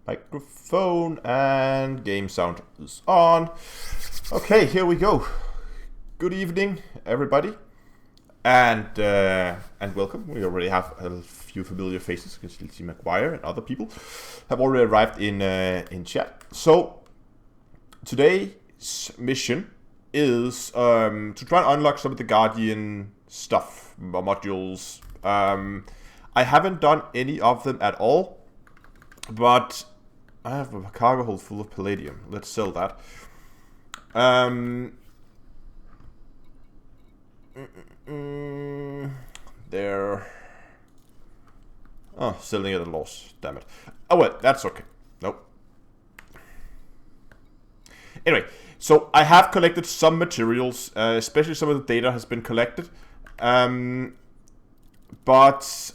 Microphone and game sound is on. Okay, here we go. Good evening, everybody, and welcome. We already have a few familiar faces. You can still see McGuire and other people have already arrived in chat. So today's mission is to try and unlock some of the Guardian stuff, modules. I haven't done any of them at all, but I have a cargo hold full of palladium. Let's sell that. There. Oh, selling at a loss. Damn it. Oh well, that's okay. Nope. Anyway, so I have collected some materials, especially some of the data has been collected. But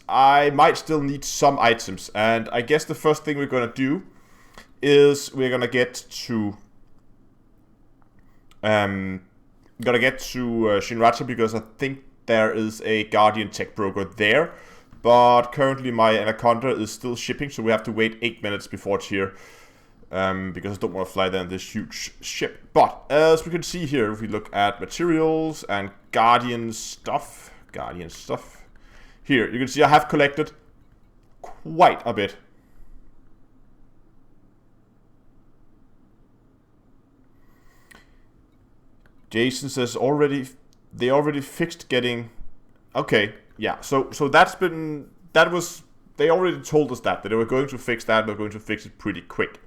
I might still need some items, and I guess the first thing we're gonna do is we're gonna get to Shinracha, because I think there is a Guardian tech broker there, but currently my Anaconda is still shipping, so we have to wait 8 minutes before it's here, because I don't want to fly there in this huge ship. But as we can see here, if we look at materials and Guardian stuff, here you can see I have collected quite a bit. Jason says they already fixed getting. Okay, yeah. So they already told us that they were going to fix that. They're going to fix it pretty quick.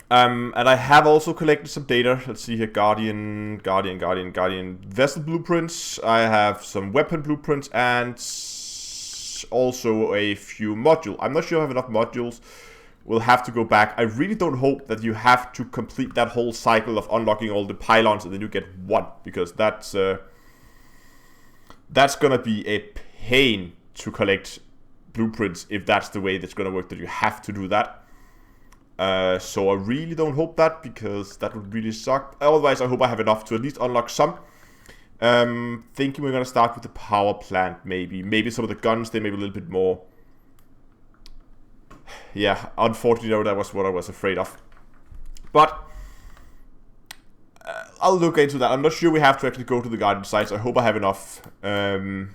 And I have also collected some data. Let's see here: Guardian vessel blueprints. I have some weapon blueprints and also a few modules. I'm not sure I have enough modules. We'll have to go back. I really don't hope that you have to complete that whole cycle of unlocking all the pylons and then you get one, because that's gonna be a pain to collect blueprints if that's the way that's gonna work, that you have to do that. So I really don't hope that, because that would really suck. Otherwise, I hope I have enough to at least unlock some. Thinking we're gonna start with the power plant, maybe some of the guns. They may be a little bit more. Yeah, unfortunately, that was what I was afraid of. But I'll look into that. I'm not sure we have to actually go to the Guardian sites. I hope I have enough. I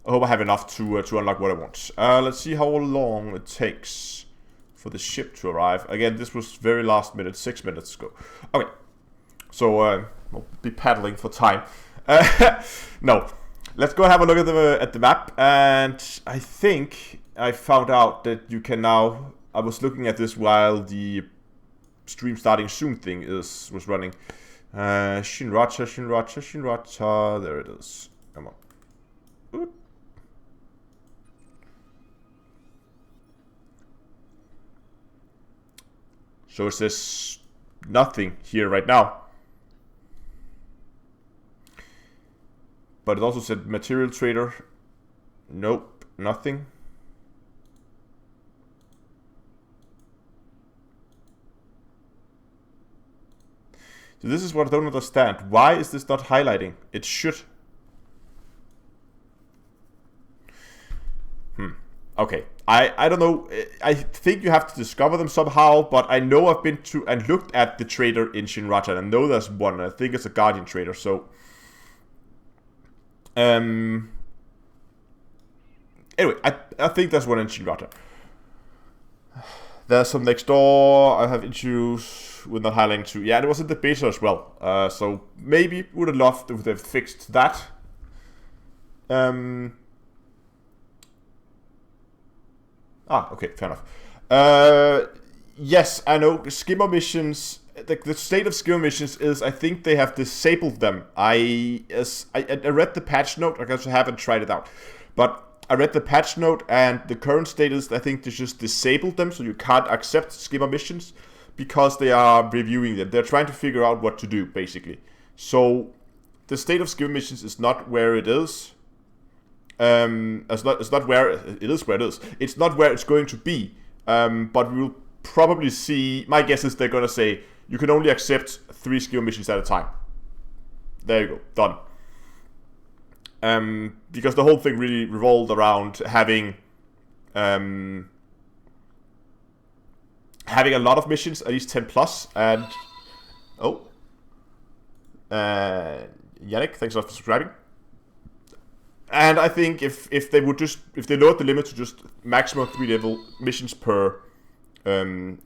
hope I have enough to unlock what I want. Let's see how long it takes for the ship to arrive. Again, this was very last minute, 6 minutes ago. Okay, so I'll be paddling for time. No. Let's go have a look at the map, and I think I found out that you can now. I was looking at this while the stream starting soon thing was running. Shinracha. There it is. Come on. Ooh. So it says nothing here right now. But it also said material trader. Nope, nothing. So this is what I don't understand. Why is this not highlighting? It should. Okay. I don't know. I think you have to discover them somehow, but I know I've been to and looked at the trader in Shinracha, and I know there's one. I think it's a Guardian trader, so. Anyway, I think there's one in Shinracha. There's some next door. I have issues with not highlighting too. Yeah, it was in the beta as well. So maybe would have loved if they've fixed that. Okay, fair enough. Yes, I know. Skimmer missions. The state of skimmer missions is, I think they have disabled them. I read the patch note. I guess I haven't tried it out, but I read the patch note, and the current status, I think they just disabled them, so you can't accept skimmer missions because they are reviewing them. They're trying to figure out what to do, basically. So the state of skimmer missions is not where it is. It's not where it is. Where it is. It's not where it's going to be. But we will probably see. My guess is they're gonna say you can only accept 3 skimmer missions at a time. There you go, done. Because the whole thing really revolved around having having a lot of missions, at least 10 plus, and Yannick, thanks a lot for subscribing. And I think if they lowered the limit to just maximum 3 level missions per, and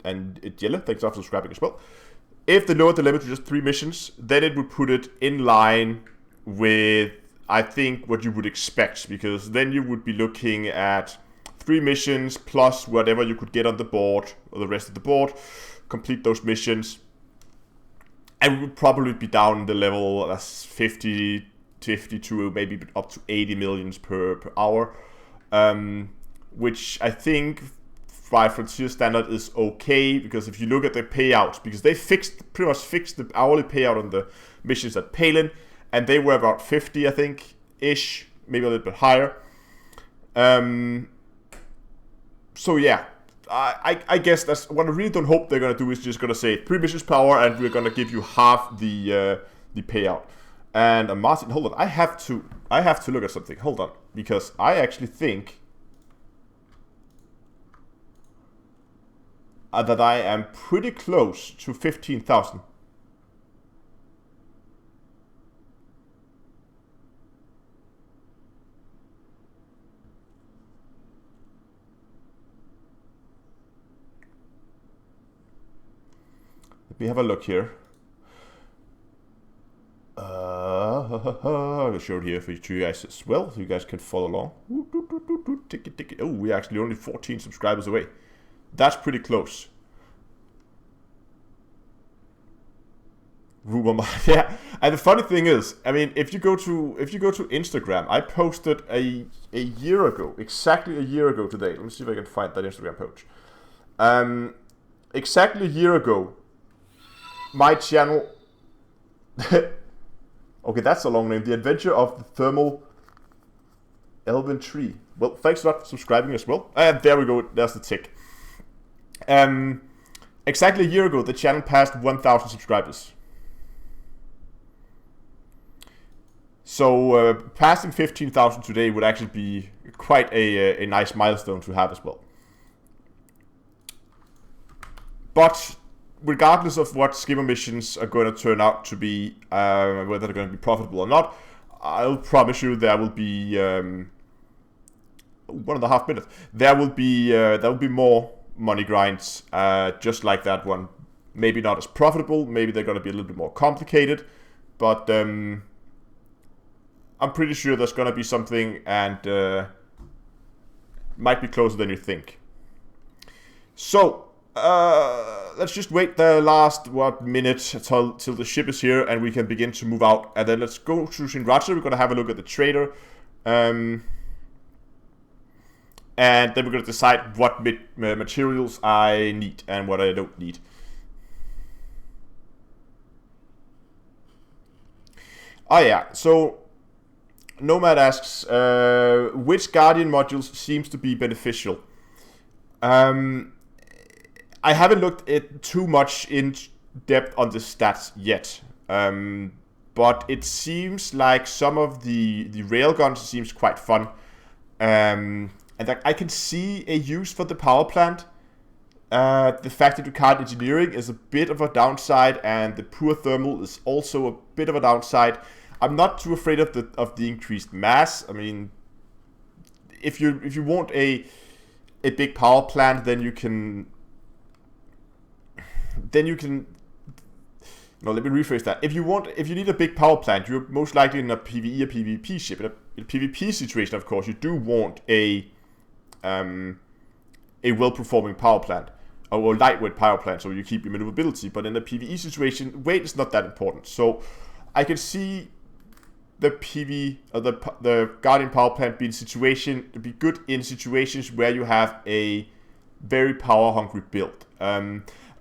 Jelle, thanks a lot for subscribing as well. If they lowered the limit to just 3 missions, then it would put it in line with, I think, what you would expect, because then you would be looking at 3 missions plus whatever you could get on the board, or the rest of the board, complete those missions, and we would probably be down in the level that's 50 to maybe up to 80 millions per hour, which I think by Frontier standard is okay, because if you look at the payouts, because they pretty much fixed the hourly payout on the missions at Palin, and they were about 50, I think, ish, maybe a little bit higher. So yeah, I guess that's what I really don't hope they're gonna do, is just gonna say 3 missions per hour and we're gonna give you half the payout. And Martin, hold on, I have to look at something. Hold on, because I actually think that I am pretty close to 15,000. Let me have a look here. I'll show it here for you guys as well, so you guys can follow along. Oh, we're actually only 14 subscribers away. That's pretty close. Rumor, yeah. And the funny thing is, I mean, if you go to Instagram, I posted a year ago, exactly a year ago today. Let me see if I can find that Instagram post. Exactly a year ago, my channel. Okay, that's a long name. The Adventure of the Thermal Elven Tree. Well, thanks a lot for subscribing as well. And there we go. There's the tick. Exactly a year ago, the channel passed 1,000 subscribers. So passing 15,000 today would actually be quite a nice milestone to have as well. But regardless of what skimmer missions are going to turn out to be, whether they're going to be profitable or not, I'll promise you there will be 1.5 minutes. There will be more money grinds, just like that one. Maybe not as profitable. Maybe they're going to be a little bit more complicated, but I'm pretty sure there's going to be something, and might be closer than you think. So let's just wait the last minute till the ship is here and we can begin to move out, and then let's go to Shinracha. We're gonna have a look at the trader, and then we're gonna decide what materials I need and what I don't need. Oh yeah, so Nomad asks, which Guardian modules seems to be beneficial? I haven't looked at too much in depth on the stats yet, but it seems like some of the railguns seems quite fun, and I can see a use for the power plant. The fact that you can't engineering is a bit of a downside, and the poor thermal is also a bit of a downside. I'm not too afraid of the increased mass. I mean, if you want a big power plant, then you can. No, let me rephrase that. If you need a big power plant, you're most likely in a PvE or PvP ship. In a PvP situation, of course, you do want a well-performing power plant, or lightweight power plant, so you keep your maneuverability. But in a PvE situation, weight is not that important. So I can see the the Guardian power plant be good in situations where you have a very power-hungry build.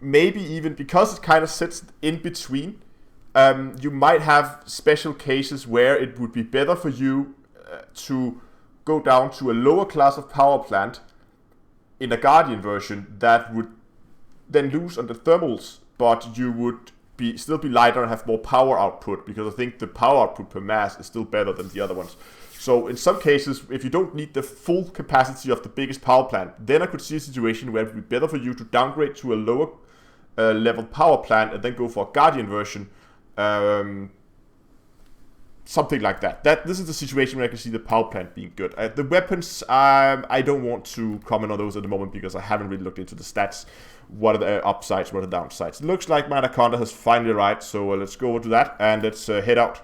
Maybe even because it kind of sits in between, you might have special cases where it would be better for you to go down to a lower class of power plant in a Guardian version that would then lose on the thermals, but you would still be lighter and have more power output, because I think the power output per mass is still better than the other ones. So in some cases, if you don't need the full capacity of the biggest power plant, then I could see a situation where it would be better for you to downgrade to a lower level power plant and then go for a Guardian version. Something like that. This is the situation where I can see the power plant being good. The weapons, I don't want to comment on those at the moment because I haven't really looked into the stats. What are the upsides, what are the downsides? It looks like my Anaconda has finally arrived, so let's go over to that and let's head out.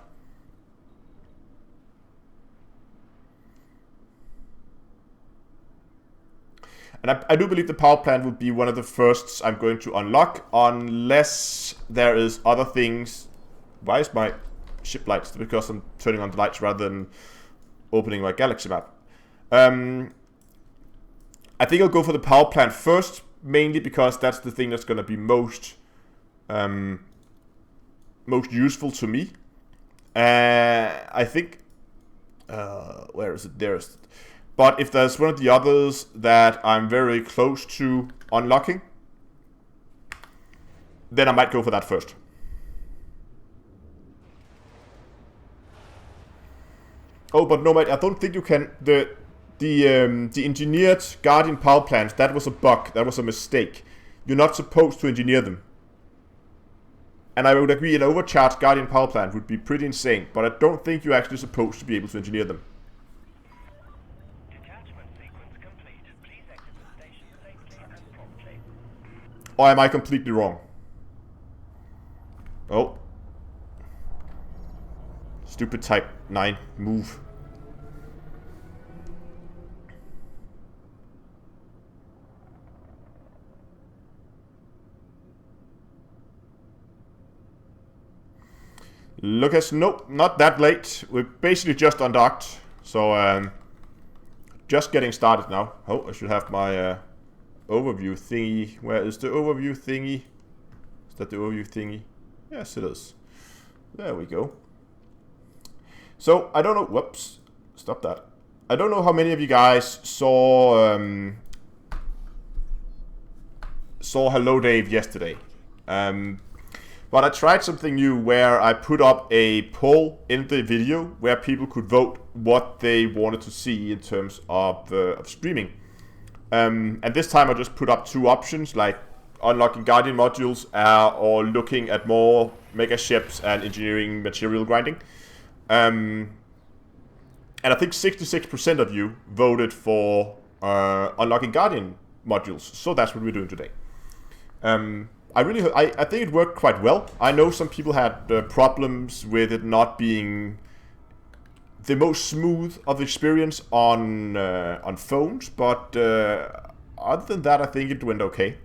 And I do believe the power plant will be one of the firsts I'm going to unlock, unless there is other things. Why is my ship lights? Because I'm turning on the lights rather than opening my galaxy map. I think I'll go for the power plant first, mainly because that's the thing that's going to be most useful to me. I think where is it? There is it. But if there's one of the others that I'm very close to unlocking, then I might go for that first. Oh, but no, mate, I don't think you can. The engineered Guardian power plants, that was a bug, that was a mistake. You're not supposed to engineer them. And I would agree, an overcharged Guardian power plant would be pretty insane, but I don't think you're actually supposed to be able to engineer them. Or am I completely wrong? Oh. Stupid Type 9 move. Lucas, nope, not that late. We're basically just undocked. So, just getting started now. Oh, I should have my overview thingy. Where is the overview thingy? Is that the overview thingy? Yes, it is. There we go. So, I don't know. Whoops. Stop that. I don't know how many of you guys saw Hello Dave yesterday. But I tried something new where I put up a poll in the video where people could vote what they wanted to see in terms of streaming. And this time I just put up two options, like unlocking Guardian modules or looking at more mega ships and engineering material grinding. And I think 66% of you voted for unlocking Guardian modules, so that's what we're doing today. I think it worked quite well. I know some people had problems with it not being the most smooth of experience on phones, but other than that, I think it went okay.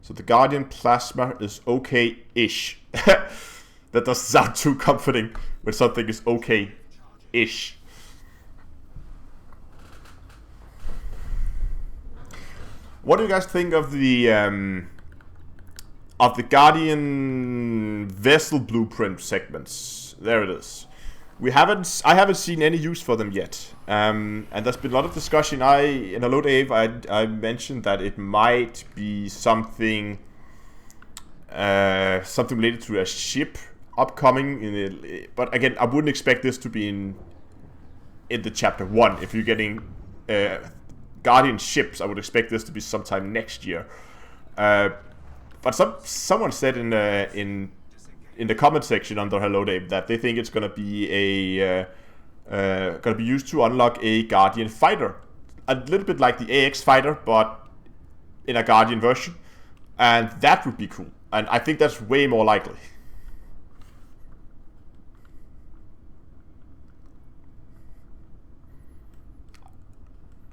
So the Guardian Plasma is okay-ish. That doesn't sound too comforting when something is okay-ish. What do you guys think of the Guardian vessel blueprint segments? There it is. I haven't seen any use for them yet, and there's been a lot of discussion. In Hello Dave, I mentioned that it might be something related to a ship upcoming. But again, I wouldn't expect this to be in the chapter 1. If you're getting Guardian ships, I would expect this to be sometime next year. But someone said in the comment section under Hello Dave that they think it's gonna be used to unlock a Guardian fighter, a little bit like the AX fighter, but in a Guardian version, and that would be cool. And I think that's way more likely.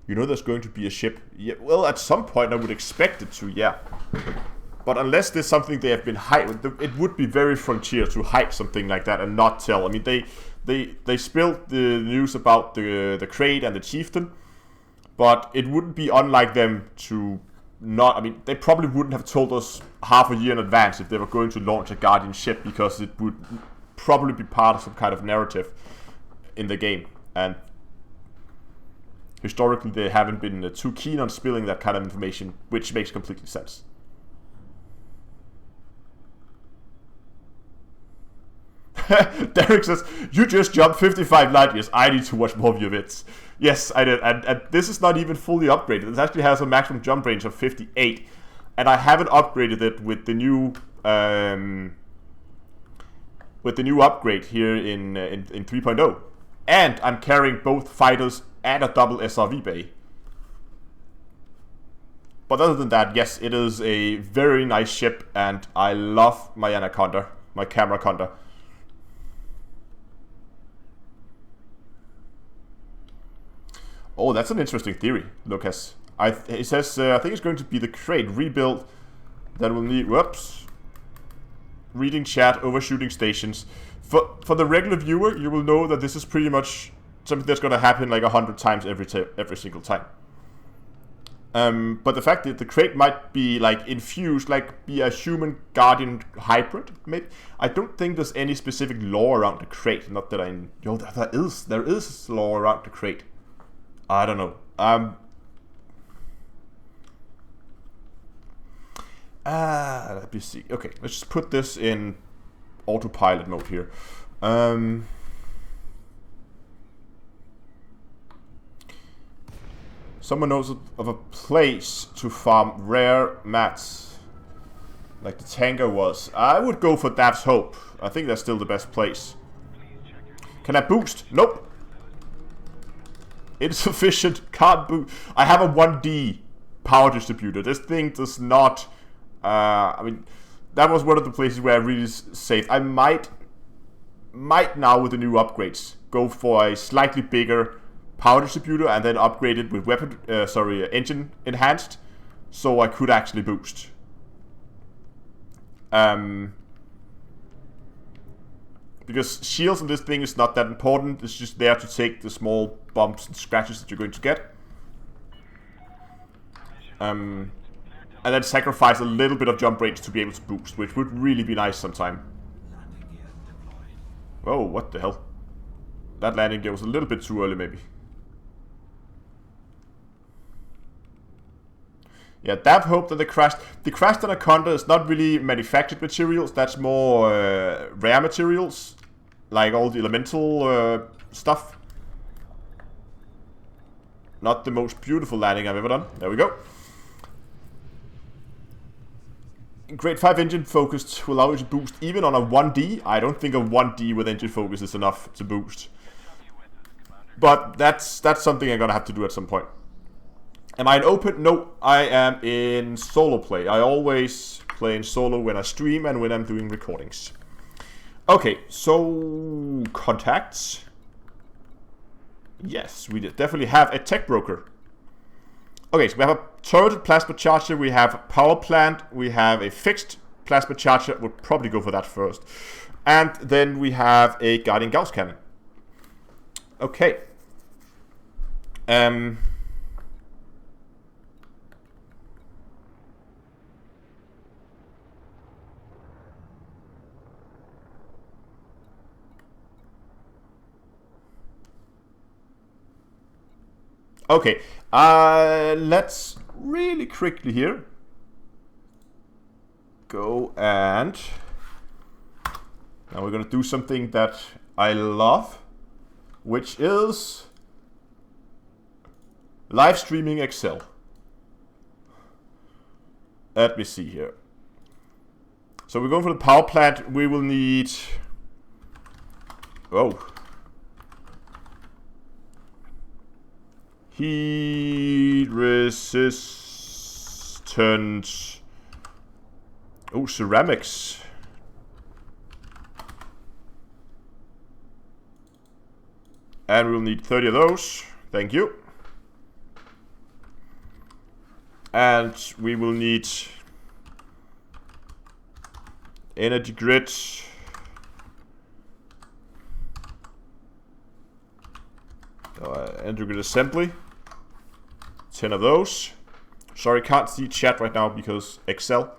You know there's going to be a ship. Yeah, well, at some point I would expect it to, yeah. But unless there's something they have been hiding, it would be very Frontier to hide something like that and not tell. I mean, they spilled the news about the Crate and the Chieftain, but it wouldn't be unlike them to not. I mean, they probably wouldn't have told us half a year in advance if they were going to launch a Guardian ship, because it would probably be part of some kind of narrative in the game. And historically, they haven't been too keen on spilling that kind of information, which makes completely sense. Derek says, you just jumped 55 light years. I need to watch more of your vids. Yes, I did. And this is not even fully upgraded. It actually has a maximum jump range of 58. And I haven't upgraded it with the new upgrade here in 3.0. And I'm carrying both fighters and a double SRV bay. But other than that, yes, it is a very nice ship, and I love my Anaconda, my camera conda. Oh, that's an interesting theory, Lucas. He says, I think it's going to be the crate rebuild that will need, whoops, reading chat, overshooting stations. For the regular viewer, you will know that this is pretty much something that's going to happen like 100 times every single time. But the fact that the crate might be like infused, like be a human guardian hybrid, maybe. I don't think there's any specific lore around the crate. Not that I know. There is lore around the crate. I don't know. Let me see. Okay, let's just put this in autopilot mode here. Someone knows of a place to farm rare mats, like the tanker was. I would go for Daph's Hope. I think that's still the best place. Can I boost? Nope. Insufficient. Can't boost. I have a 1D power distributor. This thing does not... I mean, that was one of the places where I really saved. I might now with the new upgrades go for a slightly bigger power distributor and then upgrade it with engine enhanced, so I could actually boost. Because shields on this thing is not that important. It's just there to take the small bumps and scratches that you're going to get. And then sacrifice a little bit of jump range to be able to boost, which would really be nice sometime. Oh, what the hell? That landing gear was a little bit too early, maybe. Yeah, Dab hoped that the crashed Anaconda is not really manufactured materials. That's more rare materials, like all the elemental stuff. Not the most beautiful landing I've ever done. There we go. Grade 5 engine focused will allow you to boost even on a 1D. I don't think a 1D with engine focus is enough to boost. But that's something I'm gonna have to do at some point. Am I in open? No, I am in solo play. I always play in solo when I stream and when I'm doing recordings. Okay, so contacts. Yes, we definitely have a tech broker. Okay, so we have a turreted plasma charger, we have a power plant, we have a fixed plasma charger. We'll probably go for that first. And then we have a guardian Gauss cannon. Okay. Okay, let's really quickly here go and now we're gonna do something that I love, which is live streaming Excel. Let me see here. So we're going for the power plant. We will need heat resistant. Oh, ceramics. And we'll need 30 of those. Thank you. And we will need energy grid. Energy grid assembly. 10 of those. Sorry, can't see chat right now because Excel.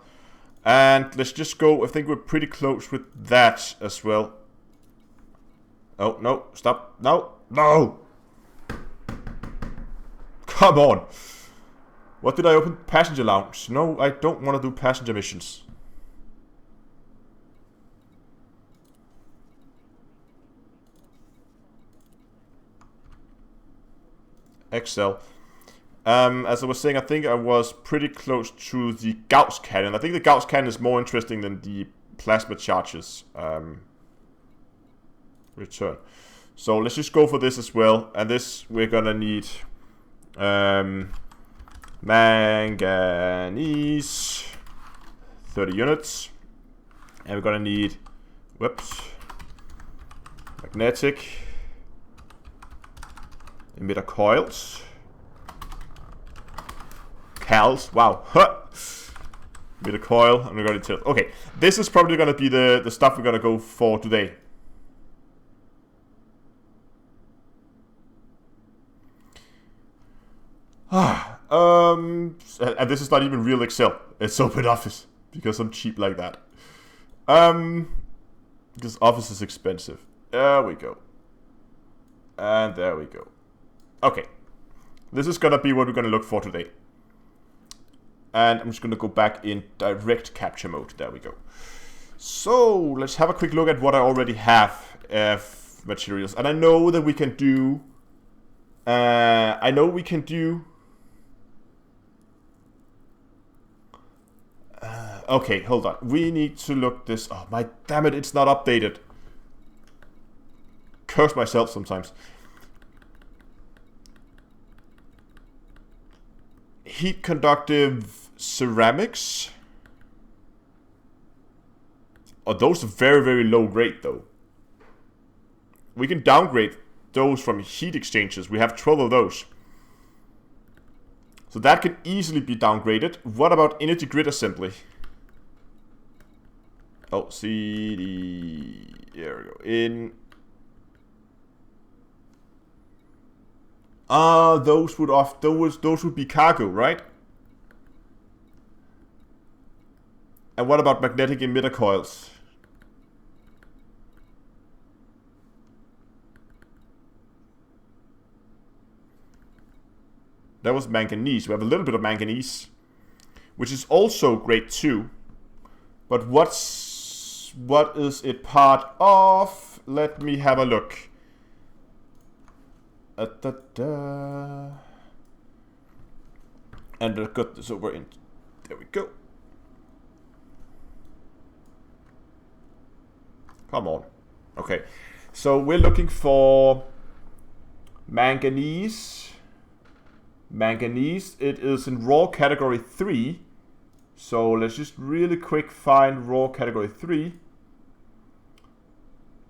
And let's just go. I think we're pretty close with that as well. Oh, no. Stop. No. No. Come on. What did I open? Passenger lounge. No, I don't want to do passenger missions. Excel. As I was saying, I think I was pretty close to the Gauss cannon. I think the Gauss cannon is more interesting than the plasma charges return. So let's just go for this as well. And this we're gonna need manganese, 30 units. And we're gonna need, magnetic emitter coils. Cals, wow. Emitter coil, and we're gonna tell. Okay, this is probably gonna be the stuff we're gonna go for today. And this is not even real Excel. It's OpenOffice because I'm cheap like that. Because Office is expensive. There we go. And there we go. Okay. This is gonna be what we're gonna look for today. And I'm just gonna go back in direct capture mode. There we go. So let's have a quick look at what I already have of materials. And I know that we can do okay, hold on. We need to look this. Oh my damn it! It's not updated. Curse myself sometimes. Heat conductive ceramics. Oh, those are very, very low grade though. We can downgrade those from heat exchangers. We have 12 of those. So that can easily be downgraded. What about energy grid assembly? Oh, CD. There we go. Those would be cargo, right? And what about magnetic emitter coils? That was manganese. We have a little bit of manganese, which is also grade 2. But what is it part of? Let me have a look. And I've got this over in. There we go. Come on. Okay. So we're looking for manganese. Manganese, it is in raw category 3. So let's just really quick find raw category 3.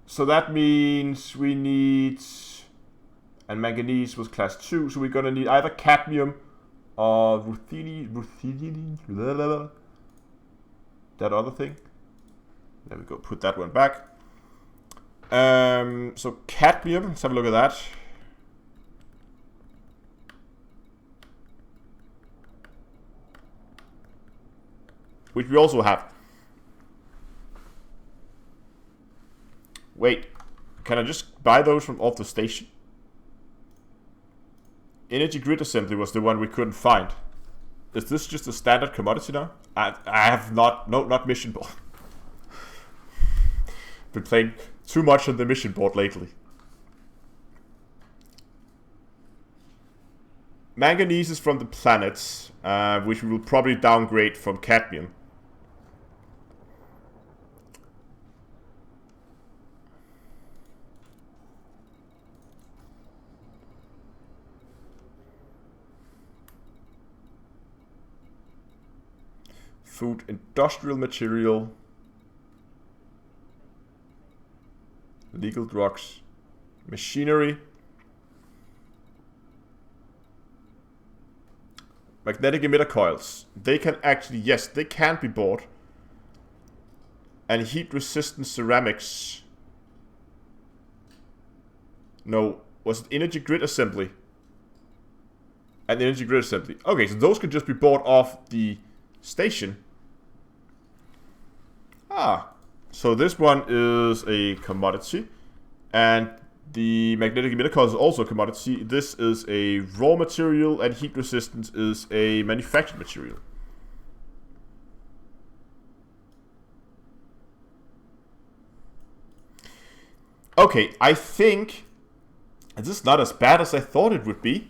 So that means we need, and manganese was class 2, so we're gonna need either cadmium or ruthenium, that other thing. There we go, put that one back. So cadmium, let's have a look at that. Which we also have. Wait, can I just buy those from off the station? Energy grid assembly was the one we couldn't find. Is this just a standard commodity now? I have not mission board. Been playing too much on the mission board lately. Manganese is from the planets, which we will probably downgrade from cadmium. Food, industrial material, legal drugs, machinery, magnetic emitter coils. They can actually, yes, they can be bought. And heat resistant ceramics. No, was it energy grid assembly? And energy grid assembly. Okay, so those could just be bought off the station. So this one is a commodity, and the magnetic emitter coil is also a commodity. This is a raw material, and heat resistance is a manufactured material. Okay, I think this is not as bad as I thought it would be.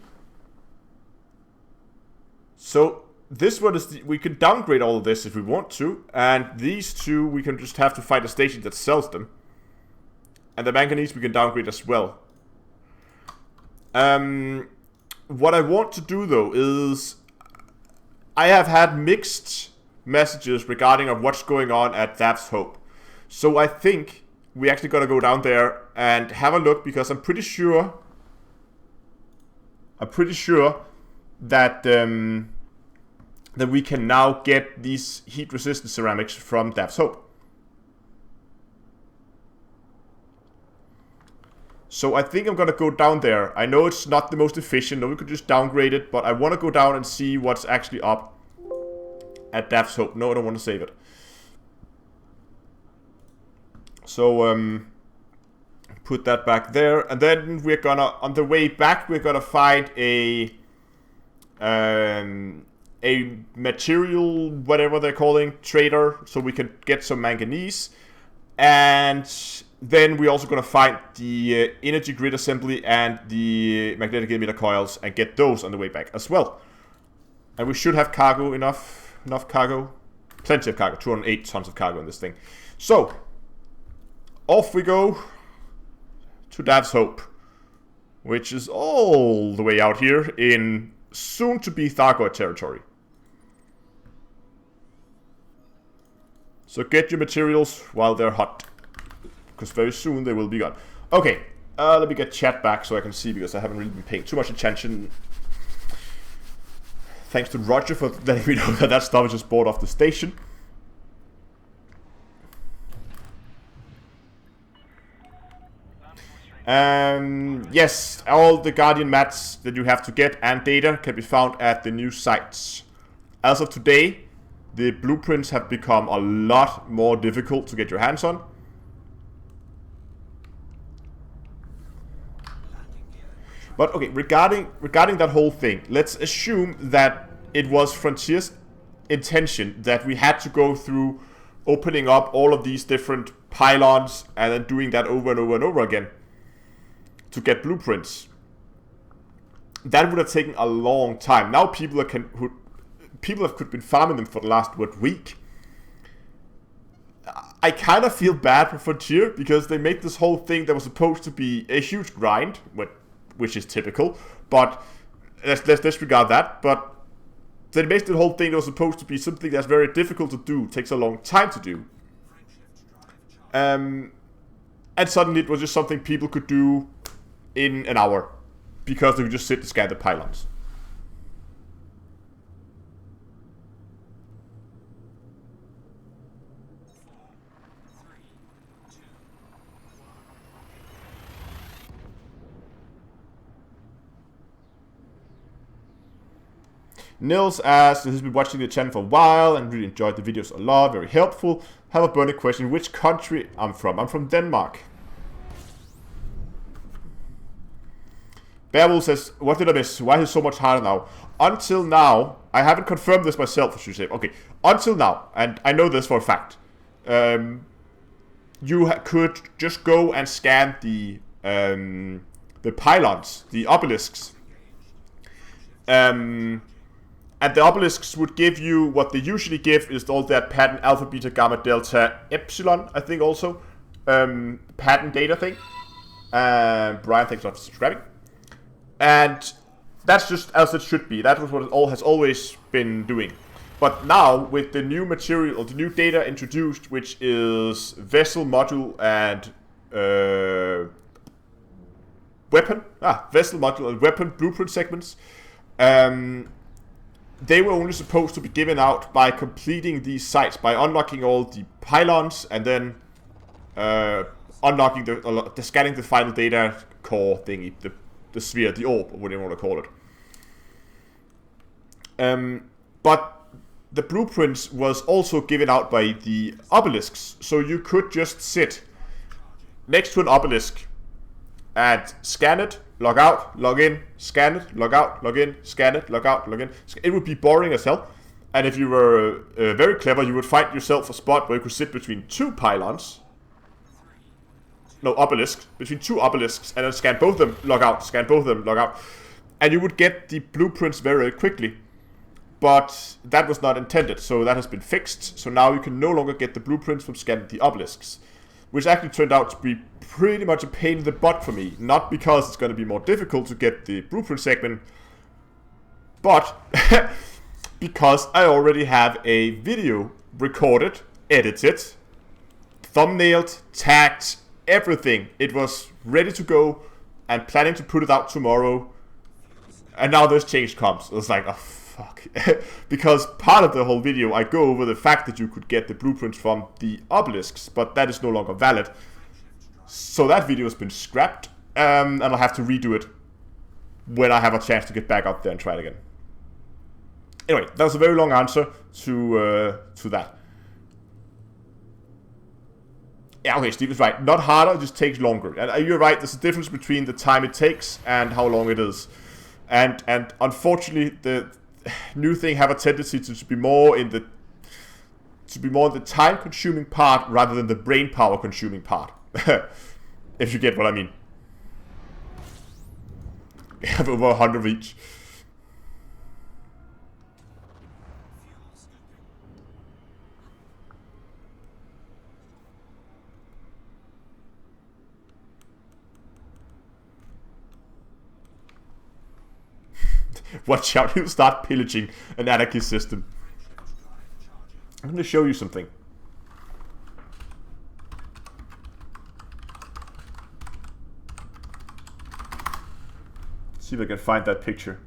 So this one is we can downgrade all of this if we want to, and these two we can just have to find a station that sells them. And the manganese we can downgrade as well. What I want to do though is I have had mixed messages regarding of what's going on at Daph's Hope. So I think we actually gotta go down there and have a look, because I'm pretty sure that that we can now get these heat-resistant ceramics from Daph's Hope. So I think I'm gonna go down there. I know it's not the most efficient, or we could just downgrade it, but I want to go down and see what's actually up at Daph's Hope. No, I don't want to save it. So put that back there, and then we're gonna, on the way back, we're gonna find a material, whatever they're calling, trader, so we can get some manganese. And then we're also going to find the energy grid assembly and the magnetic emitter coils and get those on the way back as well. And we should have cargo, enough cargo, plenty of cargo, 208 tons of cargo in this thing. So off we go to Daph's Hope, which is all the way out here in soon to be Thargoid territory. So get your materials while they're hot, because very soon they will be gone. Okay, let me get chat back so I can see, because I haven't really been paying too much attention. Thanks to Roger for letting me know that stuff is just bought off the station. Yes, all the Guardian mats that you have to get and data can be found at the new sites. As of today, the blueprints have become a lot more difficult to get your hands on. But okay, regarding that whole thing, let's assume that it was Frontier's intention that we had to go through opening up all of these different pylons and then doing that over and over and over again to get blueprints. That would have taken a long time. Now people have been farming them for the last week. I kind of feel bad for Frontier, because they made this whole thing that was supposed to be a huge grind, which is typical, but let's disregard that. But they made the whole thing that was supposed to be something that's very difficult to do, takes a long time to do. And suddenly it was just something people could do in an hour, because they could just sit and scan the pylons. Nils asks, he's been watching the channel for a while and really enjoyed the videos a lot, very helpful. Have a burning question, which country I'm from? I'm from Denmark. Beowulf says, what did I miss? Why is it so much harder now? Until now, I haven't confirmed this myself, I should say. Okay, until now, and I know this for a fact, you could just go and scan the pylons, the obelisks. And the obelisks would give you what they usually give, is all that pattern alpha, beta, gamma, delta, epsilon, I think also. Pattern data thing. Brian, thanks a lot for subscribing. And that's just as it should be. That was what it all has always been doing. But now, with the new material, the new data introduced, which is vessel, module, and weapon. Vessel, module, and weapon blueprint segments. They were only supposed to be given out by completing these sites, by unlocking all the pylons, and then unlocking the scanning the final data core thingy, the sphere, the orb, or whatever you want to call it. But the blueprints was also given out by the obelisks, so you could just sit next to an obelisk and scan it, log out, log in, scan it, log out, log in, scan it, log out, log in. It would be boring as hell. And if you were very clever, you would find yourself a spot where you could sit between two pylons. No, obelisks. Between two obelisks, and then scan both of them, log out, scan both of them, log out. And you would get the blueprints very, very quickly. but that was not intended, so that has been fixed. So now you can no longer get the blueprints from scanning the obelisks, which actually turned out to be pretty much a pain in the butt for me. Not because it's going to be more difficult to get the blueprint segment, but because I already have a video recorded, edited, thumbnailed, tagged, everything. It was ready to go and planning to put it out tomorrow. And now this change comes. It's like, oh fuck. Because part of the whole video I go over the fact that you could get the blueprints from the obelisks, but that is no longer valid. So that video has been scrapped, and I'll have to redo it when I have a chance to get back out there and try it again. Anyway, that was a very long answer to that. Yeah, okay, Steve is right. Not harder, it just takes longer. And you're right, there's a difference between the time it takes and how long it is. And unfortunately, the new thing have a tendency to be more in the time-consuming part rather than the brain power-consuming part. If you get what I mean. We have over 100 of each. Watch out, he'll start pillaging an anarchy system. I'm going to show you something. See if I can find that picture.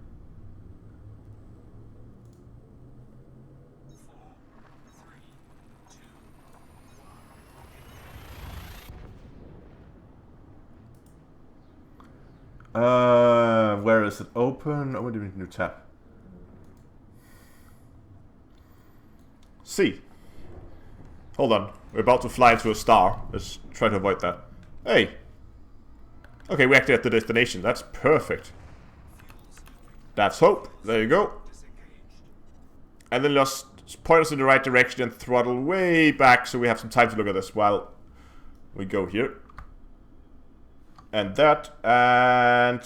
Where is it? Open. Oh, what do we need? New tab. See. Hold on. We're about to fly into a star. Let's try to avoid that. Hey. Okay, we're actually at the destination. That's perfect. That's hope. There you go. And then just point us in the right direction and throttle way back so we have some time to look at this while we go here. And that, and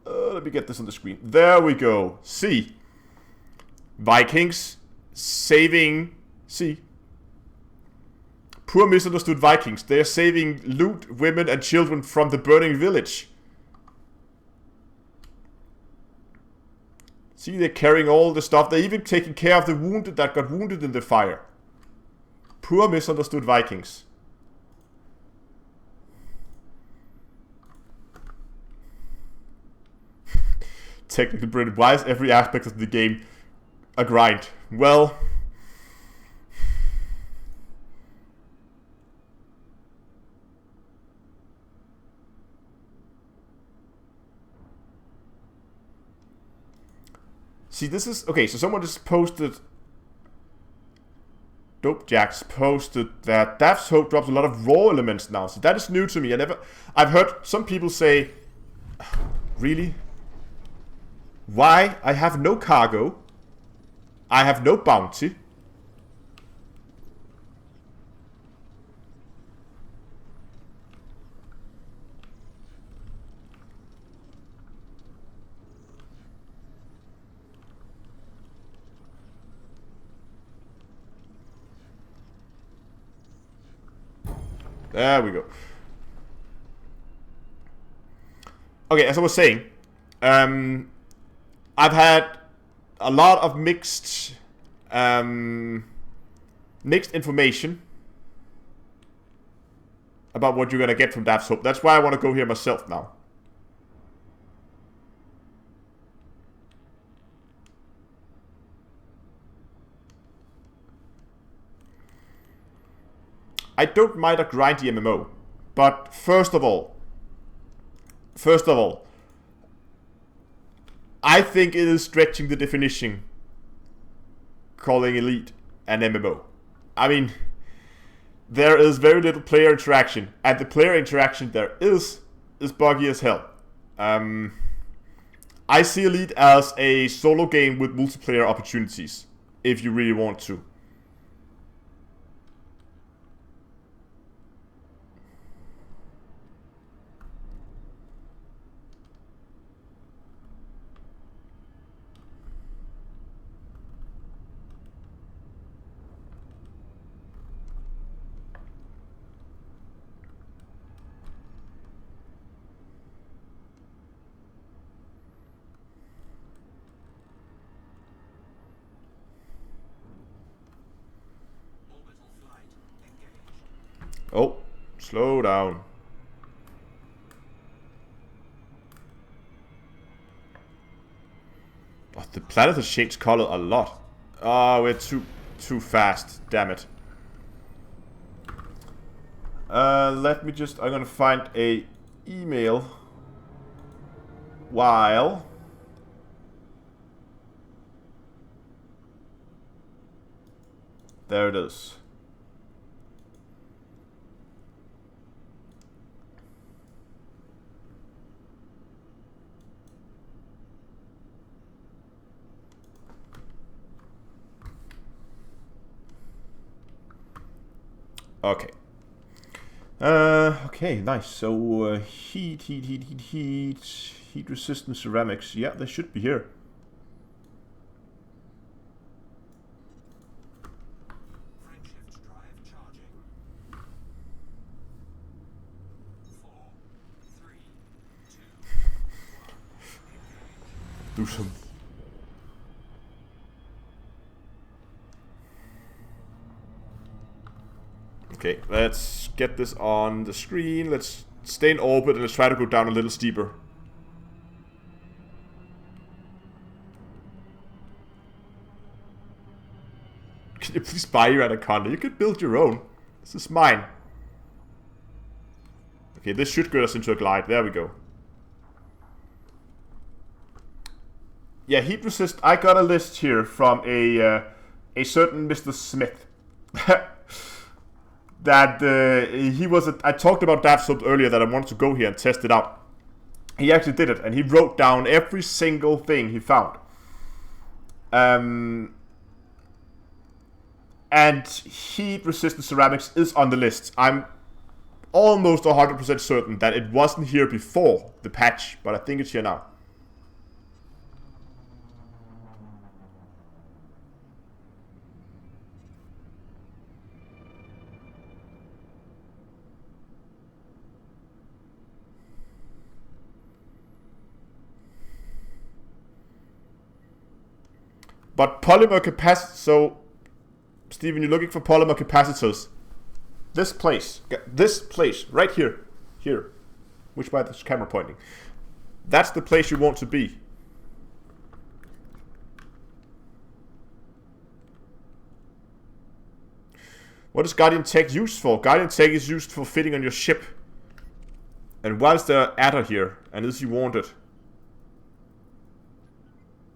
let me get this on the screen. There we go. See, Vikings saving. See, poor misunderstood Vikings. They are saving loot, women, and children from the burning village. See, they're carrying all the stuff. They're even taking care of the wounded that got wounded in the fire. Poor misunderstood Vikings. Technically brilliant. Why is every aspect of the game a grind? Well, see, this is okay. So someone just posted, Dope Jacks posted that Daft's Hope drops a lot of raw elements now. So that is new to me. I've heard some people say, really? Why? I have no cargo. I have no bounty. There we go. Okay, as I was saying, I've had a lot of mixed information about what you're gonna get from Daft's Hope. That's why I want to go here myself now. I don't mind a grindy MMO, but first of all, I think it is stretching the definition calling Elite an MMO. I mean, there is very little player interaction, and the player interaction there is buggy as hell. I see Elite as a solo game with multiplayer opportunities, if you really want to. Slow down. Oh, the planet has changed color a lot. Oh, we're too fast. Damn it. Let me just... I'm gonna find a email. While... There it is. Okay. Okay, nice. So, heat resistant ceramics. Yeah, they should be here. Do some. Okay, let's get this on the screen. Let's stay in orbit and let's try to go down a little steeper. Can you please buy your anaconda? You can build your own. This is mine. Okay, this should get us into a glide. There we go. Yeah, heat resist. I got a list here from a certain Mr. Smith. That he was. I talked about that so earlier that I wanted to go here and test it out. He actually did it, and he wrote down every single thing he found. And heat-resistant ceramics is on the list. I'm almost 100% certain that it wasn't here before the patch, but I think it's here now. But polymer capacitors, so, Steven, you're looking for polymer capacitors. This place, right here, which way is the camera pointing? That's the place you want to be. What is Guardian Tech used for? Guardian Tech is used for fitting on your ship. And why is there adder here? And is he wanted?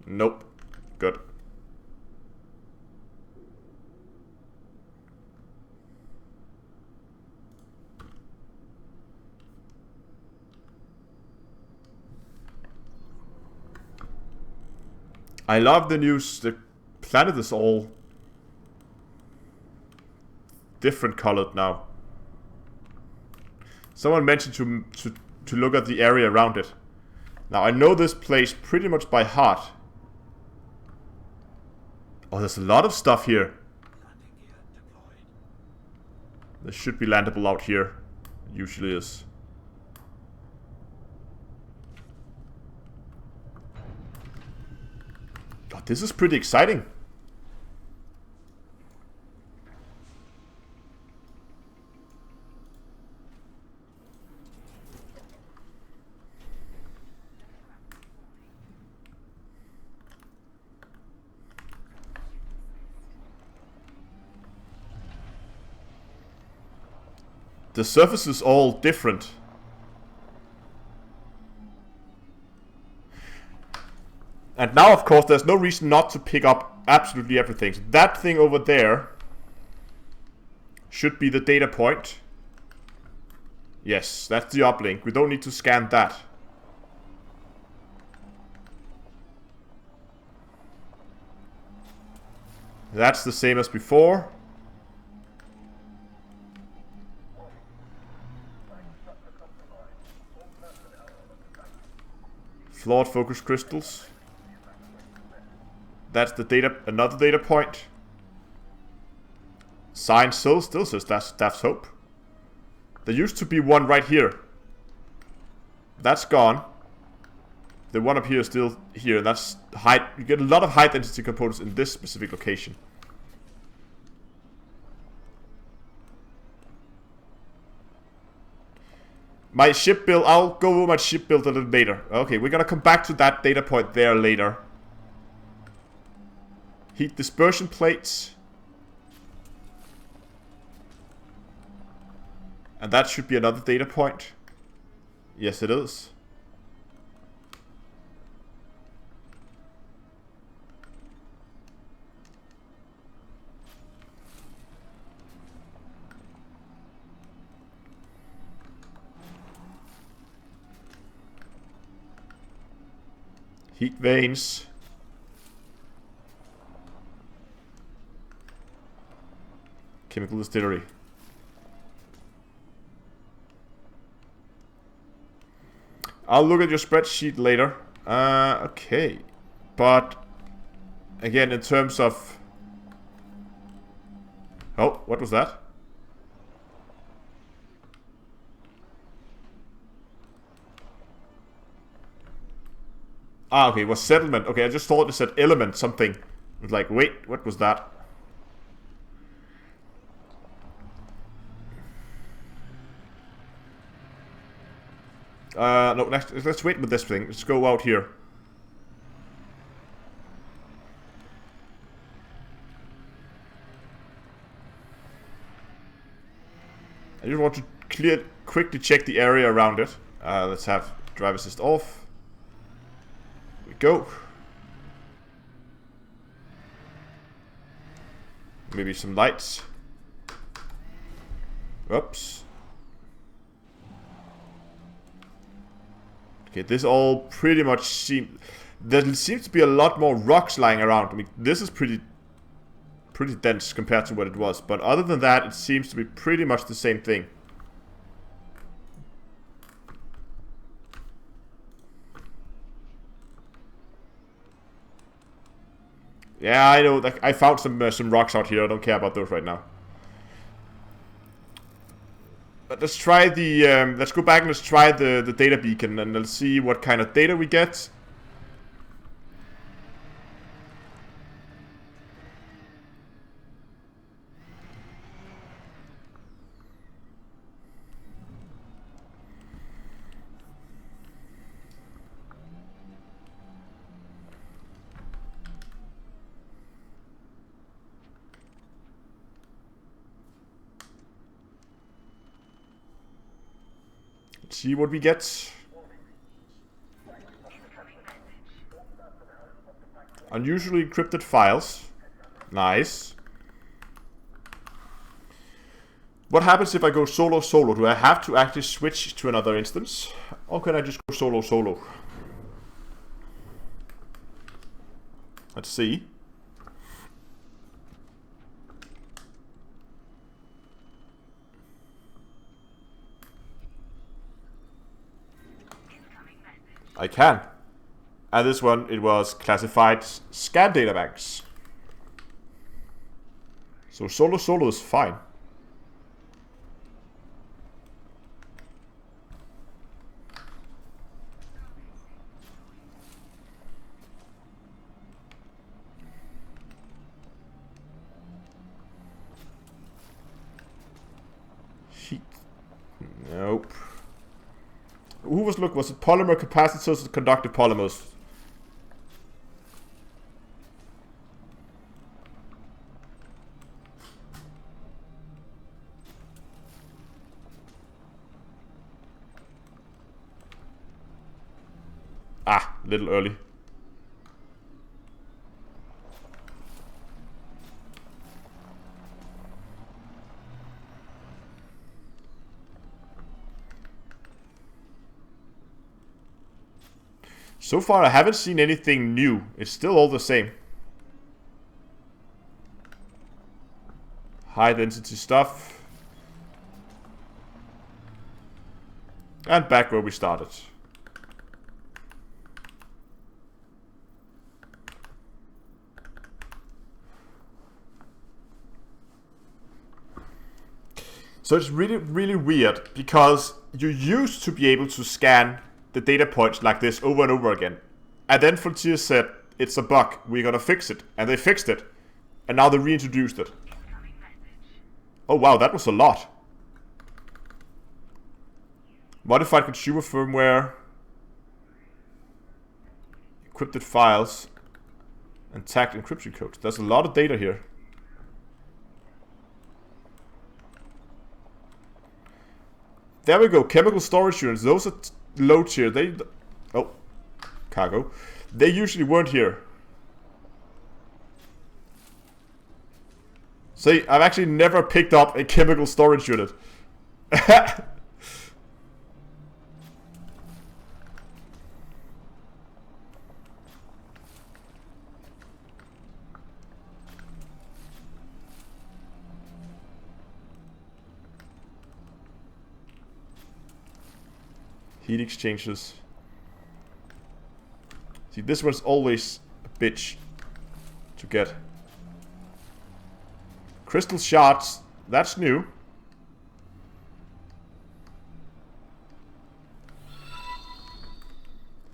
Nope. Good. I love the news. The planet is all different colored now. Someone mentioned to look at the area around it. Now I know this place pretty much by heart. Oh, there's a lot of stuff here. There should be landable out here. It usually is. God, this is pretty exciting. The surface is all different. And now, of course, there's no reason not to pick up absolutely everything. So that thing over there should be the data point. Yes, that's the uplink. We don't need to scan that. That's the same as before. Flawed focus crystals. That's the data, another data point. Signed still says that's hope. There used to be one right here. That's gone. The one up here is still here. That's height. You get a lot of high density components in this specific location. My ship build, I'll go over my ship build a little later. Okay, we're gonna come back to that data point there later. Heat dispersion plates. And that should be another data point. Yes, it is. Heat veins. Chemical distillery. I'll look at your spreadsheet later. Okay. But again, in terms of... Oh, what was that? Ah, okay, it was settlement. Okay, I just thought it said element something. I was like, wait, what was that? No, let's wait with this thing. Let's go out here. I just want to quickly check the area around it. Let's have drive assist off. Here we go. Maybe some lights. Oops. Okay, this all pretty much seems... There seems to be a lot more rocks lying around. I mean, this is pretty dense compared to what it was. But other than that, it seems to be pretty much the same thing. Yeah, I know. I found some rocks out here. I don't care about those right now. But let's try the... let's go back and let's try the data beacon. And let's see what kind of data we get. See what we get. Unusually encrypted files. Nice. What happens if I go solo? Do I have to actually switch to another instance? Or can I just go solo? Let's see. I can. And this one, it was classified scan databanks. So solo is fine. Heat. Nope. Who was it polymer capacitors or conductive polymers? Ah, a little early. So far, I haven't seen anything new. It's still all the same. High density stuff. And back where we started. So it's really, really weird because you used to be able to scan the data points like this over and over again. And then Frontier said, it's a bug, we're gonna fix it. And they fixed it. And now they reintroduced it. Oh wow, that was a lot. Modified consumer firmware. Encrypted files. And tagged encryption codes. There's a lot of data here. There we go. Chemical storage units. Those are low tier. They... Oh. Cargo. They usually weren't here. See, I've actually never picked up a chemical storage unit. Heat exchangers. See, this one's always a bitch to get. Crystal shards, that's new.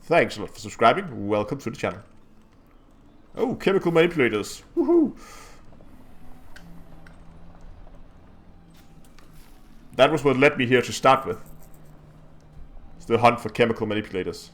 Thanks a lot for subscribing. Welcome to the channel. Oh, chemical manipulators. Woohoo! That was what led me here to start with. It's the hunt for chemical manipulators.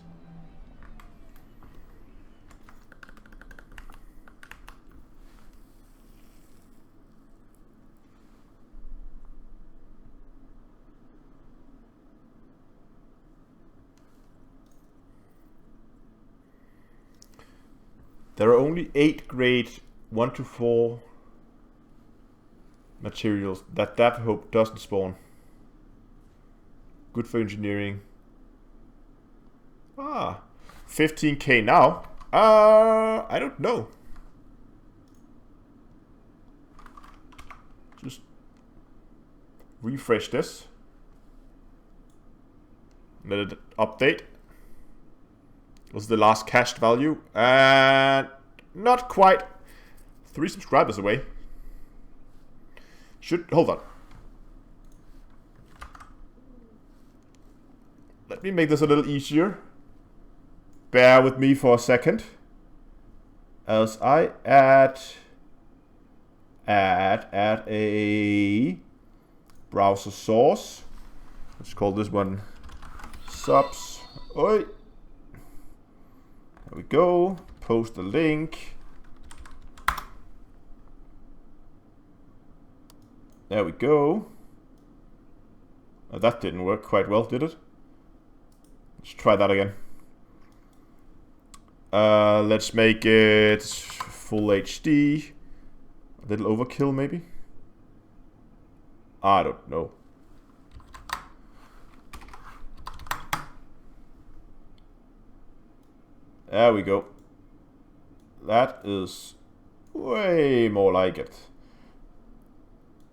There are only 8 grade 1 to 4 materials that hope doesn't spawn. Good for engineering. Ah, 15k now. I don't know. Just refresh this. Let it update. Was the last cached value, and not quite 3 subscribers away. Hold on. Let me make this a little easier. Bear with me for a second as I add a browser source. Let's call this one subs. Oi. There we go. Post the link. There we go. Oh, that didn't work quite well, did it? Let's try that again. Let's make it full HD. A little overkill, maybe? I don't know. There we go. That is way more like it.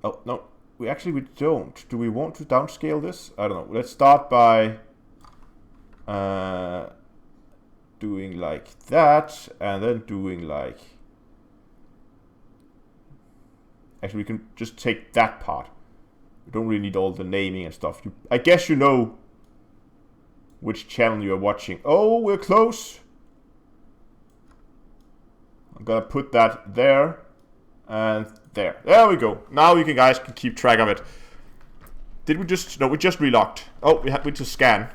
Oh, no. We don't. Do we want to downscale this? I don't know. Let's start by doing like that, and then doing like... Actually, we can just take that part. We don't really need all the naming and stuff. I guess you know which channel you are watching. Oh, we're close. I'm gonna put that there and there. There we go. Now you guys can keep track of it. Did we just... No, we just relocked. Oh, we just scan.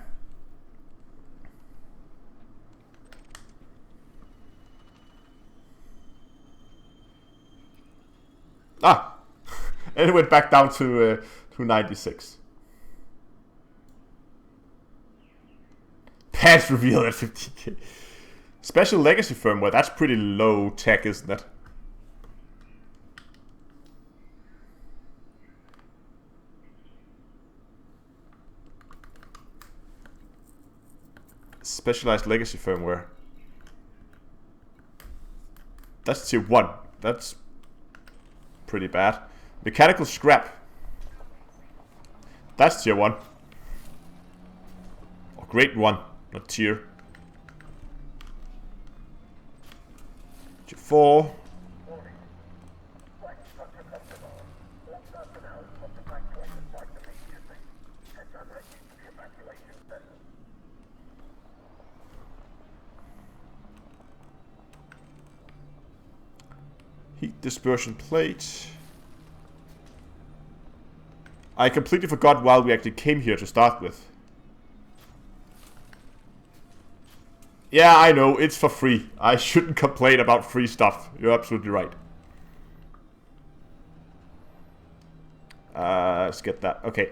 Ah! And it went back down to 96. Patch reveal at 15k. Special legacy firmware, that's pretty low tech, isn't it? Specialized legacy firmware. That's tier 1. That's pretty bad. Mechanical scrap. That's tier 1. Or grade 1, not tier. Tier 4. Heat dispersion plate. I completely forgot why we actually came here to start with. Yeah, I know, it's for free. I shouldn't complain about free stuff. You're absolutely right. Let's get that. Okay.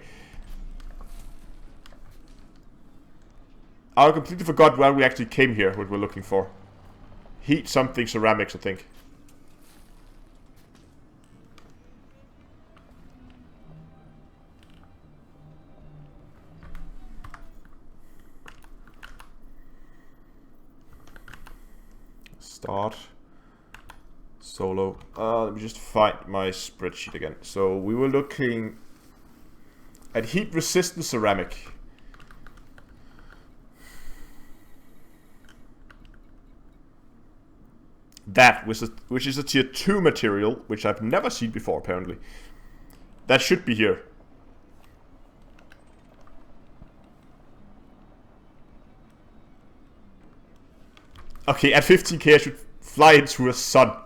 I completely forgot where we actually came here, what we're looking for. Heat something ceramics, I think. Start. Solo. Let me just find my spreadsheet again. So we were looking at heat resistant ceramic. That, which is a tier 2 material, which I've never seen before apparently. That should be here. Okay, at 15k I should fly into a sun.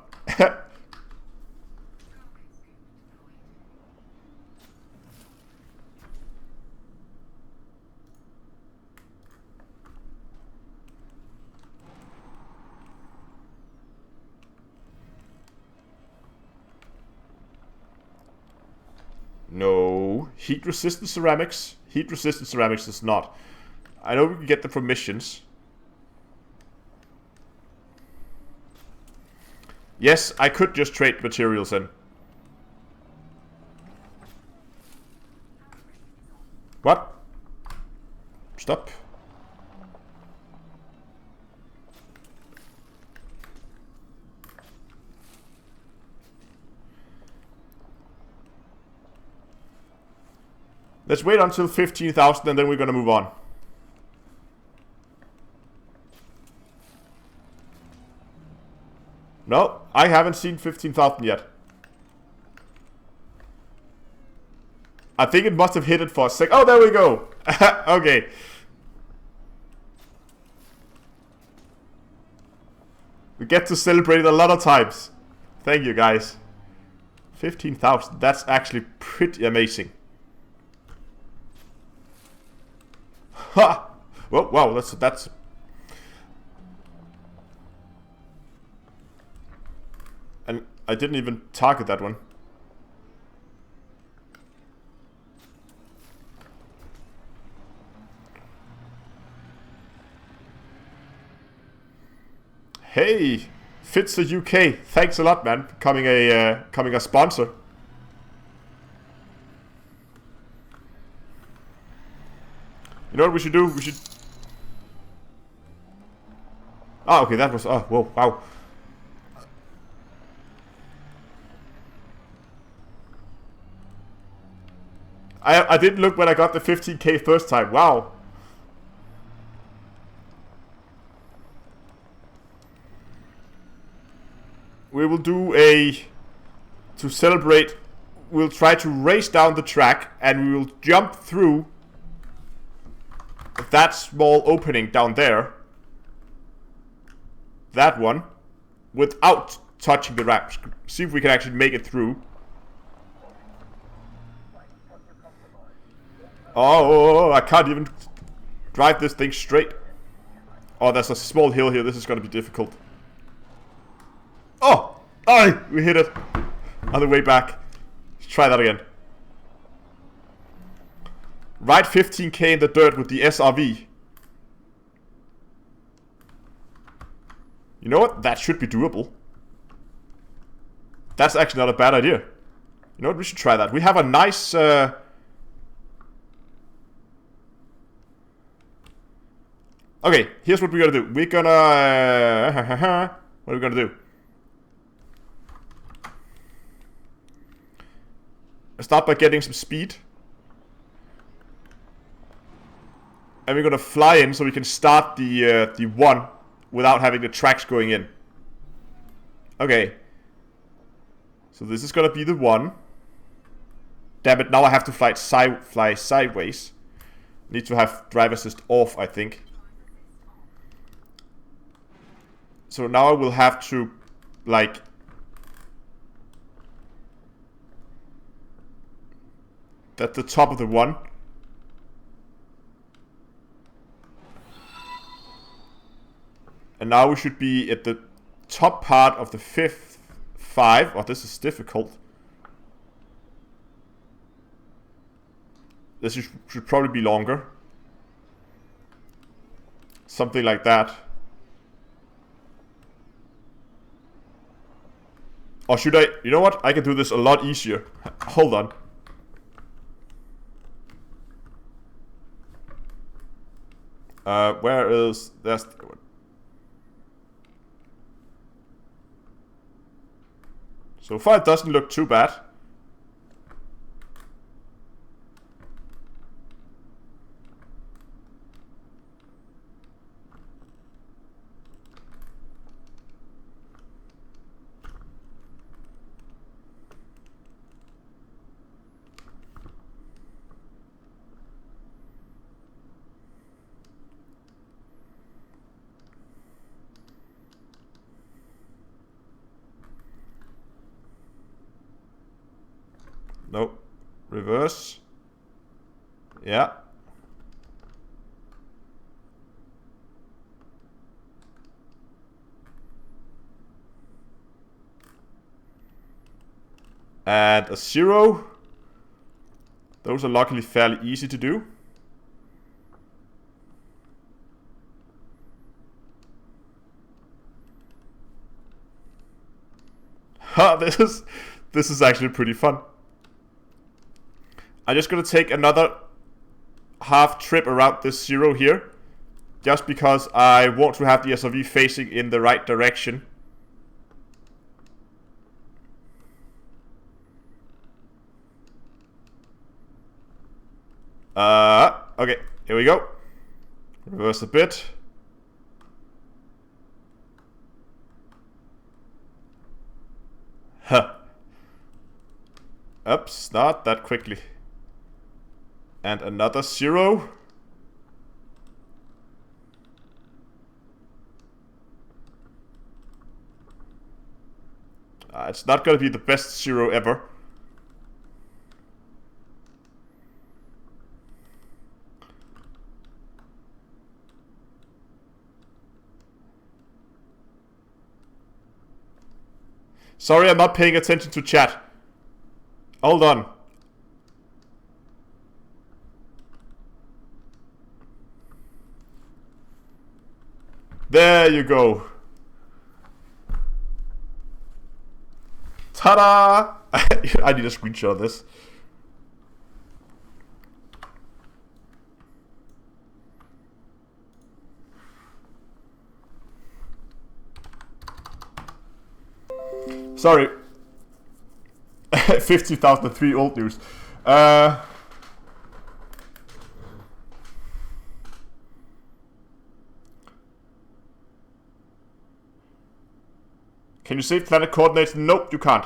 No. Heat resistant ceramics? Heat resistant ceramics is not. I know we can get them from missions. Yes, I could just trade materials in. What? Stop. Let's wait until 15,000 and then we're gonna move on. No, I haven't seen 15,000 yet. I think it must have hit it for a sec. Oh, there we go. Okay. We get to celebrate it a lot of times. Thank you, guys. 15,000. That's actually pretty amazing. Ha! Well, wow, that's... And I didn't even target that one. Hey, Fitz the UK. Thanks a lot, man, becoming a sponsor. You know what we should do? We should... Ah, okay, that was... Oh, whoa, wow. I didn't look when I got the 15k first time. Wow. We will do a... To celebrate, we'll try to race down the track and we will jump through that small opening down there. That one. Without touching the ramp. See if we can actually make it through. Oh, I can't even drive this thing straight. Oh, there's a small hill here. This is going to be difficult. Oh! Oh! We hit it. On the way back. Let's try that again. Ride 15k in the dirt with the SRV. You know what? That should be doable. That's actually not a bad idea. You know what? We should try that. We have a nice... Okay, here's what we're gonna do. We're gonna... what are we gonna do? Start by getting some speed. And we're gonna fly in so we can start the one without having the tracks going in. Okay. So this is gonna be the one. Damn it, now I have to fly sideways. Need to have drive assist off, I think. So now I will have to, like... At the top of the one. And now we should be at the top part of the fifth 5. Oh, this is difficult. This should probably be longer. Something like that. Or should I... You know what? I can do this a lot easier. Hold on. Where is... That's... So far it doesn't look too bad. Nope. Reverse. Yeah. And a 0. Those are luckily fairly easy to do. Ha, this is actually pretty fun. I'm just gonna take another half trip around this 0 here, just because I want to have the SRV facing in the right direction. Okay, here we go. Reverse a bit. Huh. Oops, not that quickly. And another 0. It's not gonna be the best 0 ever. Sorry, I'm not paying attention to chat. Hold on. There you go. Ta-da! I need a screenshot of this. Sorry. 50,003 old news. Can you save planet coordinates? Nope, you can't.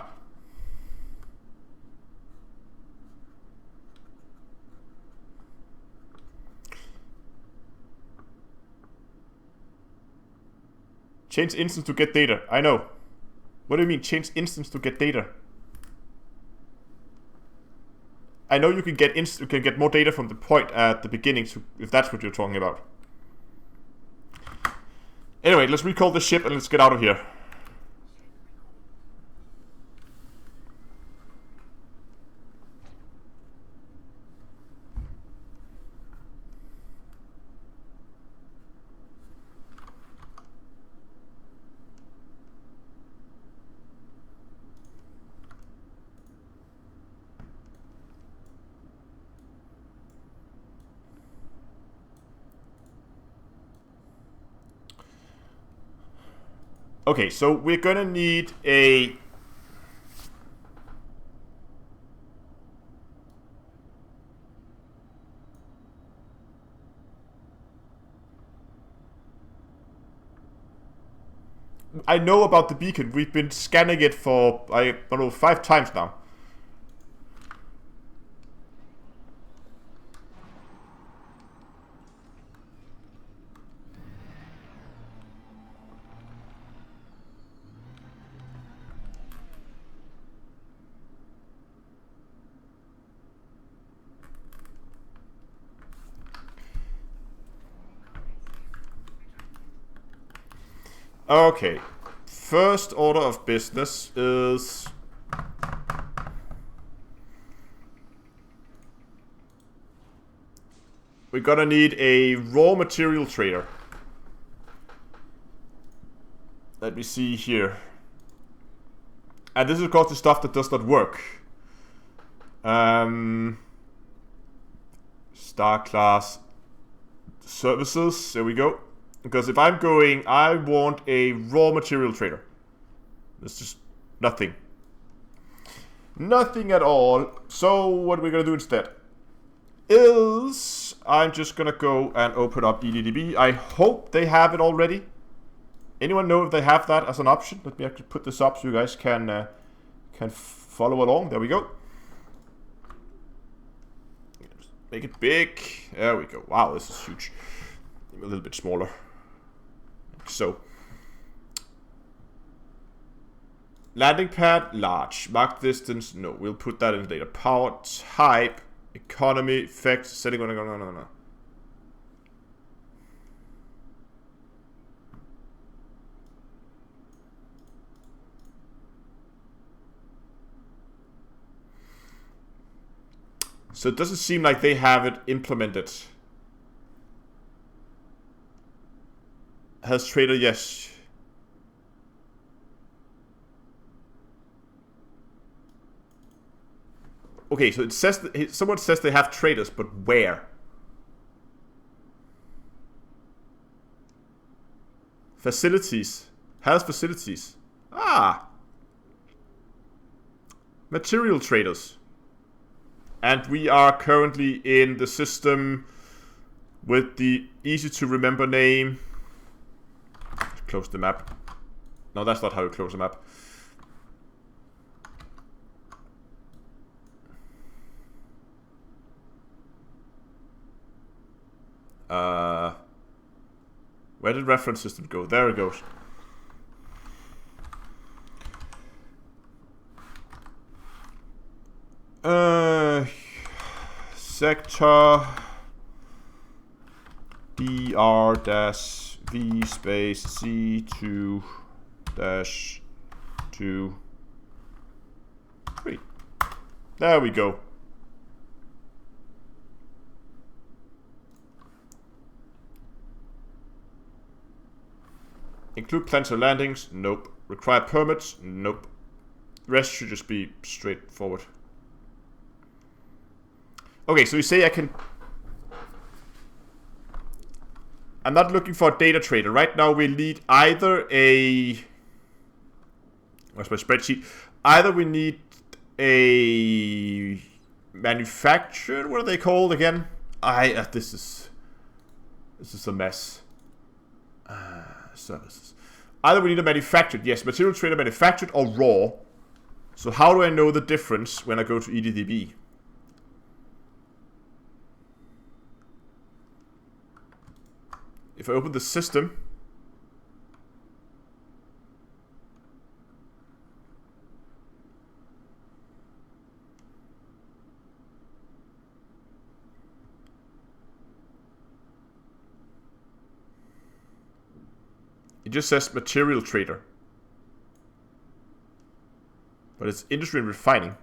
Change instance to get data. I know. What do you mean, change instance to get data? I know you can get more data from the point at the beginning, if that's what you're talking about. Anyway, let's recall the ship and let's get out of here. Okay, so we're gonna need a... I know about the beacon. We've been scanning it for, I don't know, 5 times now. Okay. First order of business is... we're gonna need a raw material trader. Let me see here. And this is of course the stuff that does not work. Star class services, there we go. Because if I'm going, I want a raw material trader. There's just nothing. Nothing at all. So what we're gonna do instead is I'm just gonna go and open up EDDB. I hope they have it already. Anyone know if they have that as an option? Let me actually put this up so you guys can follow along. There we go. Make it big. There we go. Wow, this is huge. A little bit smaller. Like so. Landing pad, large. Mark distance, no. We'll put that in later. Power type, economy, effects, setting. No. So it doesn't seem like they have it implemented. Has trader, yes. Okay, so it says that someone says they have traders, but where? Facilities. Has facilities. Ah. Material traders. And we are currently in the system with the easy to remember name. Close the map. No, that's not how you close a map. Where did reference system go? There it goes. Sector DR-V space C2 dash 2 3. There we go. Include plans or landings? Nope. Require permits? Nope. Rest should just be straightforward. Okay, so you say I can... I'm not looking for a data trader. Right now we need either a... Where's my spreadsheet? Either we need a manufacturer... What are they called again? This is a mess. Services. Either we need a manufactured, yes, material trader manufactured or raw. So how do I know the difference when I go to EDDB? If I open the system, it just says material trader. But it's industry and refining.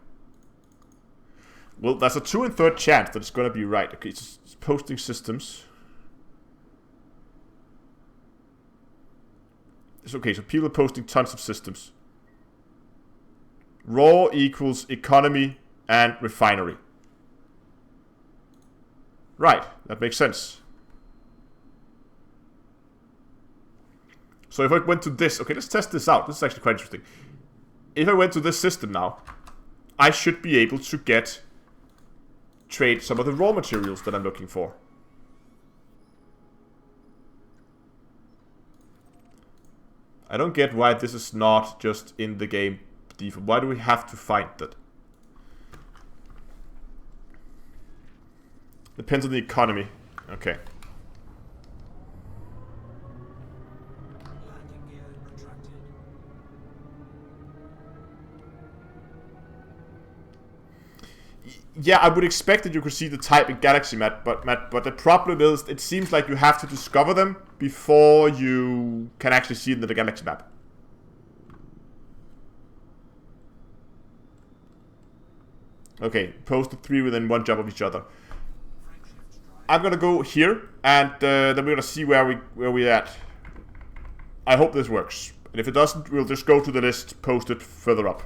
Well, there's a 2 1/3 chance that it's going to be right. Okay, it's posting systems. It's okay, so people are posting tons of systems. Raw equals economy and refinery. Right, that makes sense. So if I went to this, okay, let's test this out. This is actually quite interesting. If I went to this system now, I should be able to trade some of the raw materials that I'm looking for. I don't get why this is not just in the game default. Why do we have to find that? Depends on the economy. Okay. Yeah, I would expect that you could see the type in galaxy map, but the problem is it seems like you have to discover them before you can actually see them in the galaxy map. Okay, posted 3 within 1 jump of each other. I'm gonna go here, and then we're gonna see where we're at. I hope this works, and if it doesn't, we'll just go to the list posted further up.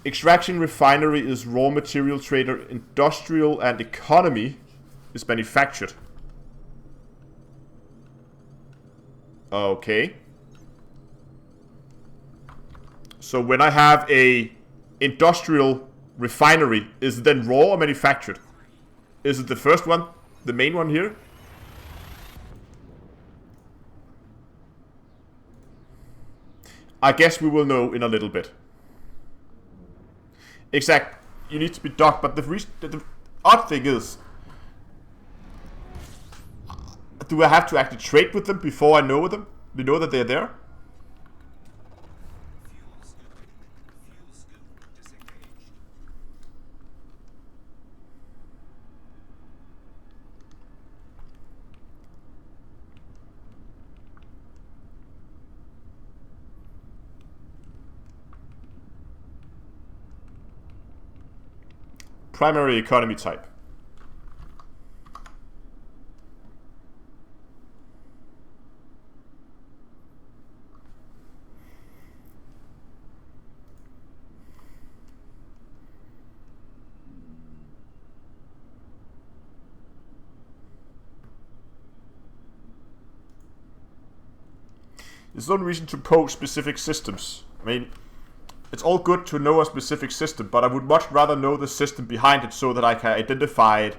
Extraction refinery is raw material trader, industrial and economy is manufactured. Okay. So when I have a industrial refinery, is it then raw or manufactured? Is it the first one? The main one here? I guess we will know in a little bit. Exact. You need to be docked, but the odd thing is, do I have to actually trade with them before I know them? We know that they're there? Primary economy type. There's no reason to post specific systems. I mean, it's all good to know a specific system, but I would much rather know the system behind it so that I can identify it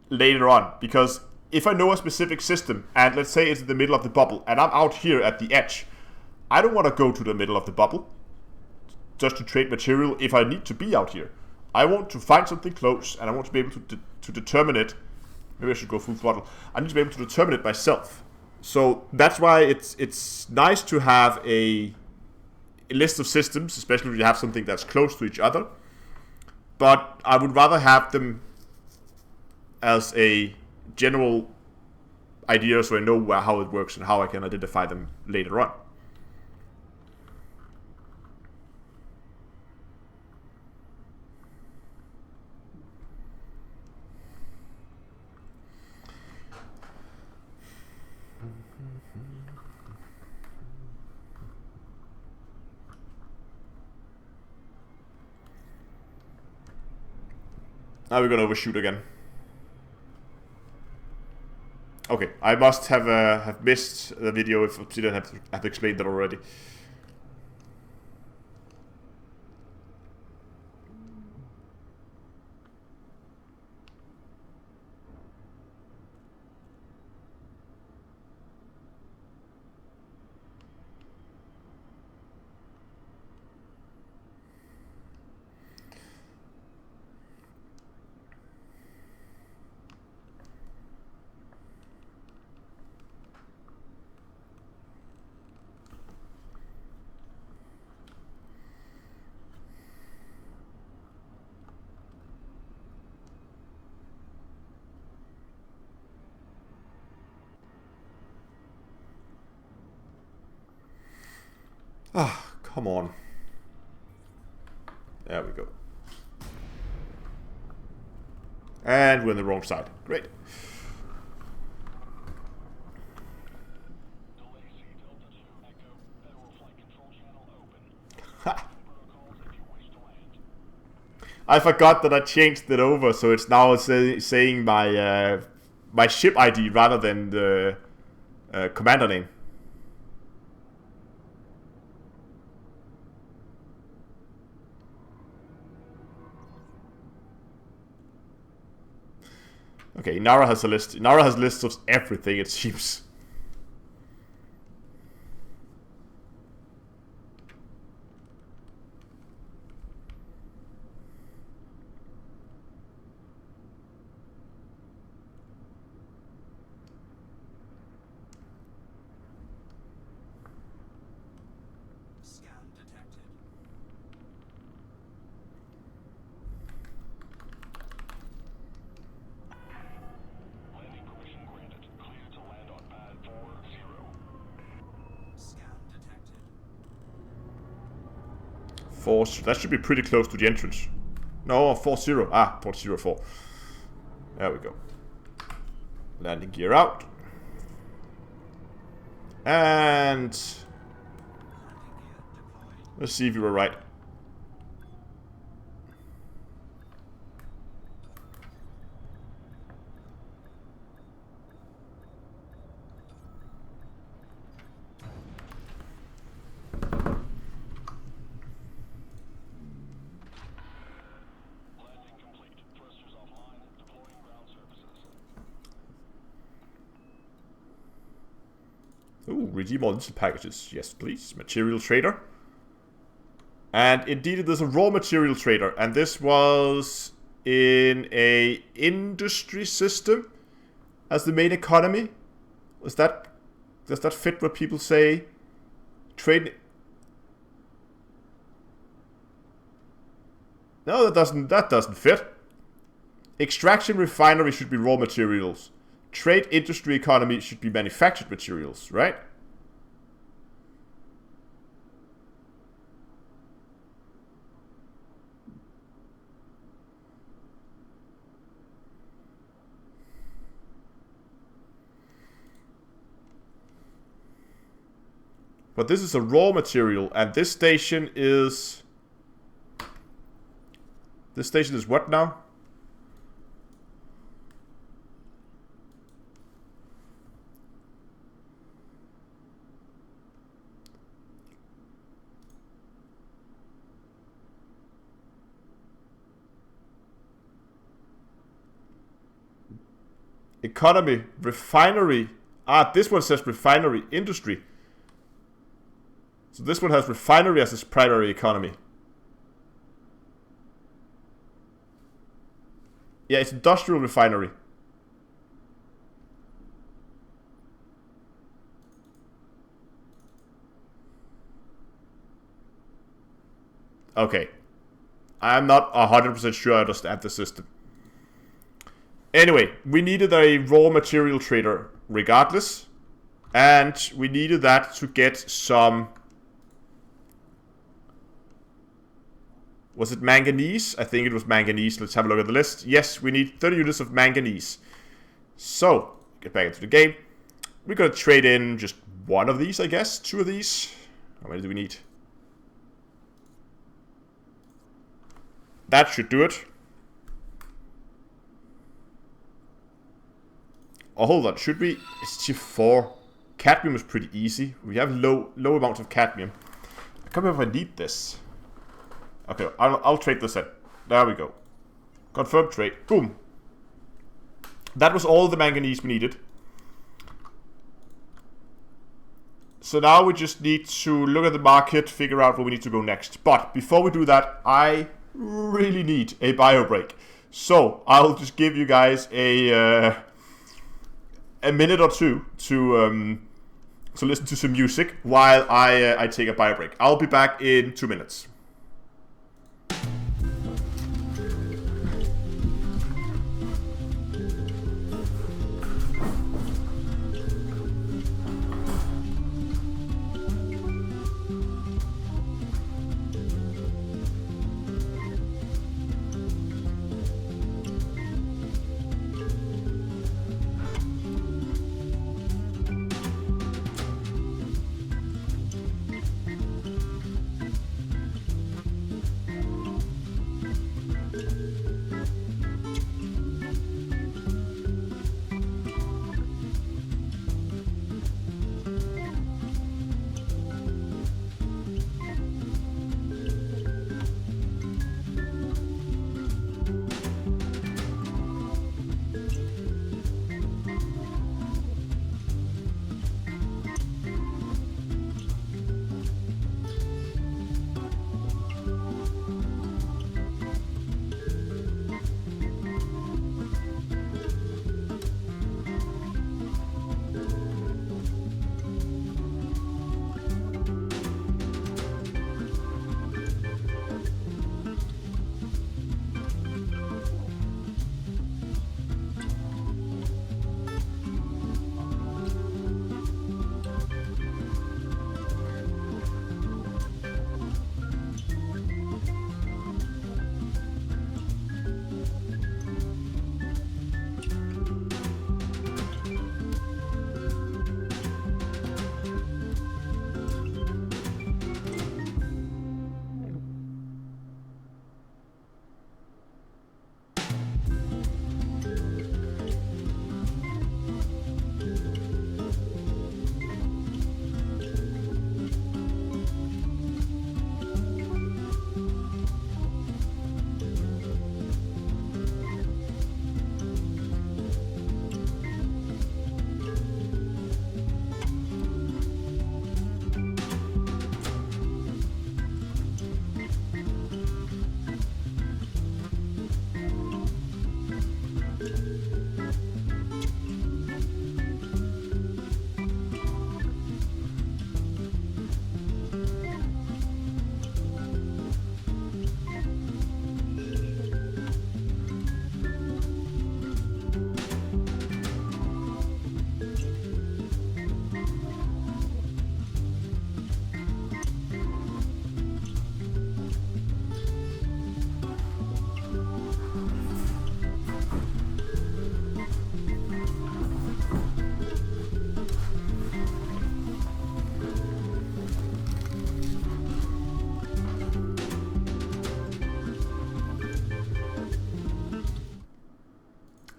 later on. Because if I know a specific system, and let's say it's in the middle of the bubble, and I'm out here at the edge, I don't want to go to the middle of the bubble just to trade material if I need to be out here. I want to find something close, and I want to be able to determine it. Maybe I should go full throttle. I need to be able to determine it myself. So that's why it's nice to have a list of systems, especially if you have something that's close to each other. But I would rather have them as a general idea so I know how it works and how I can identify them later on. Now we're gonna overshoot again. Okay, I must have missed the video if Obsidian have explained that already. Ah, come on. There we go. And we're on the wrong side. Great. I forgot that I changed it over, so it's now saying my my ship ID rather than the commander name. Okay, Nara has a list. Nara has lists of everything, it seems. 4, that should be pretty close to the entrance. No, 40. Ah, 404. There we go. Landing gear out. And let's see if you were right. Ooh, redeem all little packages. Yes, please. Material trader. And indeed it is a raw material trader. And this was in a industry system as the main economy. Does that fit what people say? Trade... No, that doesn't fit. Extraction refinery should be raw materials. Trade industry economy should be manufactured materials, right? But this is a raw material, and this station is... This station is what now? Economy, refinery. Ah, this one says refinery, industry. So this one has refinery as its primary economy. Yeah, it's industrial refinery. Okay. I'm not 100% sure I understand the system. Anyway, we needed a raw material trader regardless. And we needed that to get some... Was it manganese? I think it was manganese. Let's have a look at the list. Yes, we need 30 units of manganese. So, get back into the game. We're going to trade in just one of these, I guess. 2 of these. How many do we need? That should do it. Oh, hold on. Should we? It's G4. Cadmium is pretty easy. We have low amounts of cadmium. I can't remember if I need this. Okay, I'll trade this in. There we go. Confirm trade. Boom. That was all the manganese we needed. So now we just need to look at the market, figure out where we need to go next. But before we do that, I really need a bio break. So I'll just give you guys a minute or two to listen to some music while I take a bio break. I'll be back in 2 minutes.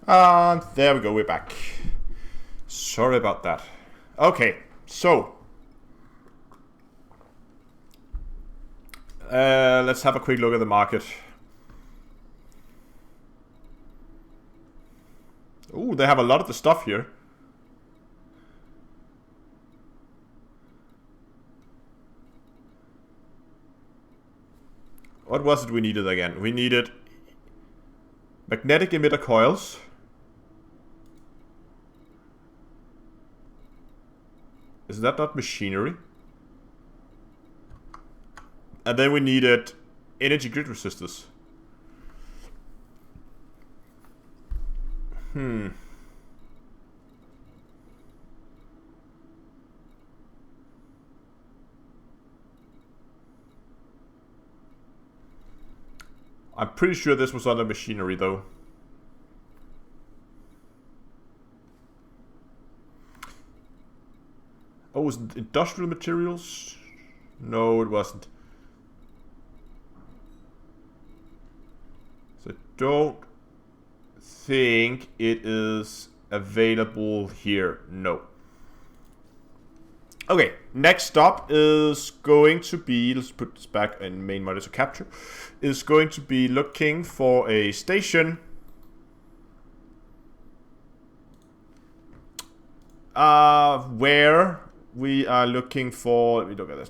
And there we go, we're back. Sorry about that. Okay, so let's have a quick look at the market. Ooh, they have a lot of the stuff here. What was it we needed again? We needed magnetic emitter coils. Is that not machinery? And then we needed energy grid resistors. I'm pretty sure this was under machinery though. Oh, was it industrial materials? No, it wasn't. So I don't think it is available here. No. Okay, next stop is going to be, let's put this back in main monitor capture, is going to be looking for a station where we are looking for, let me look at this.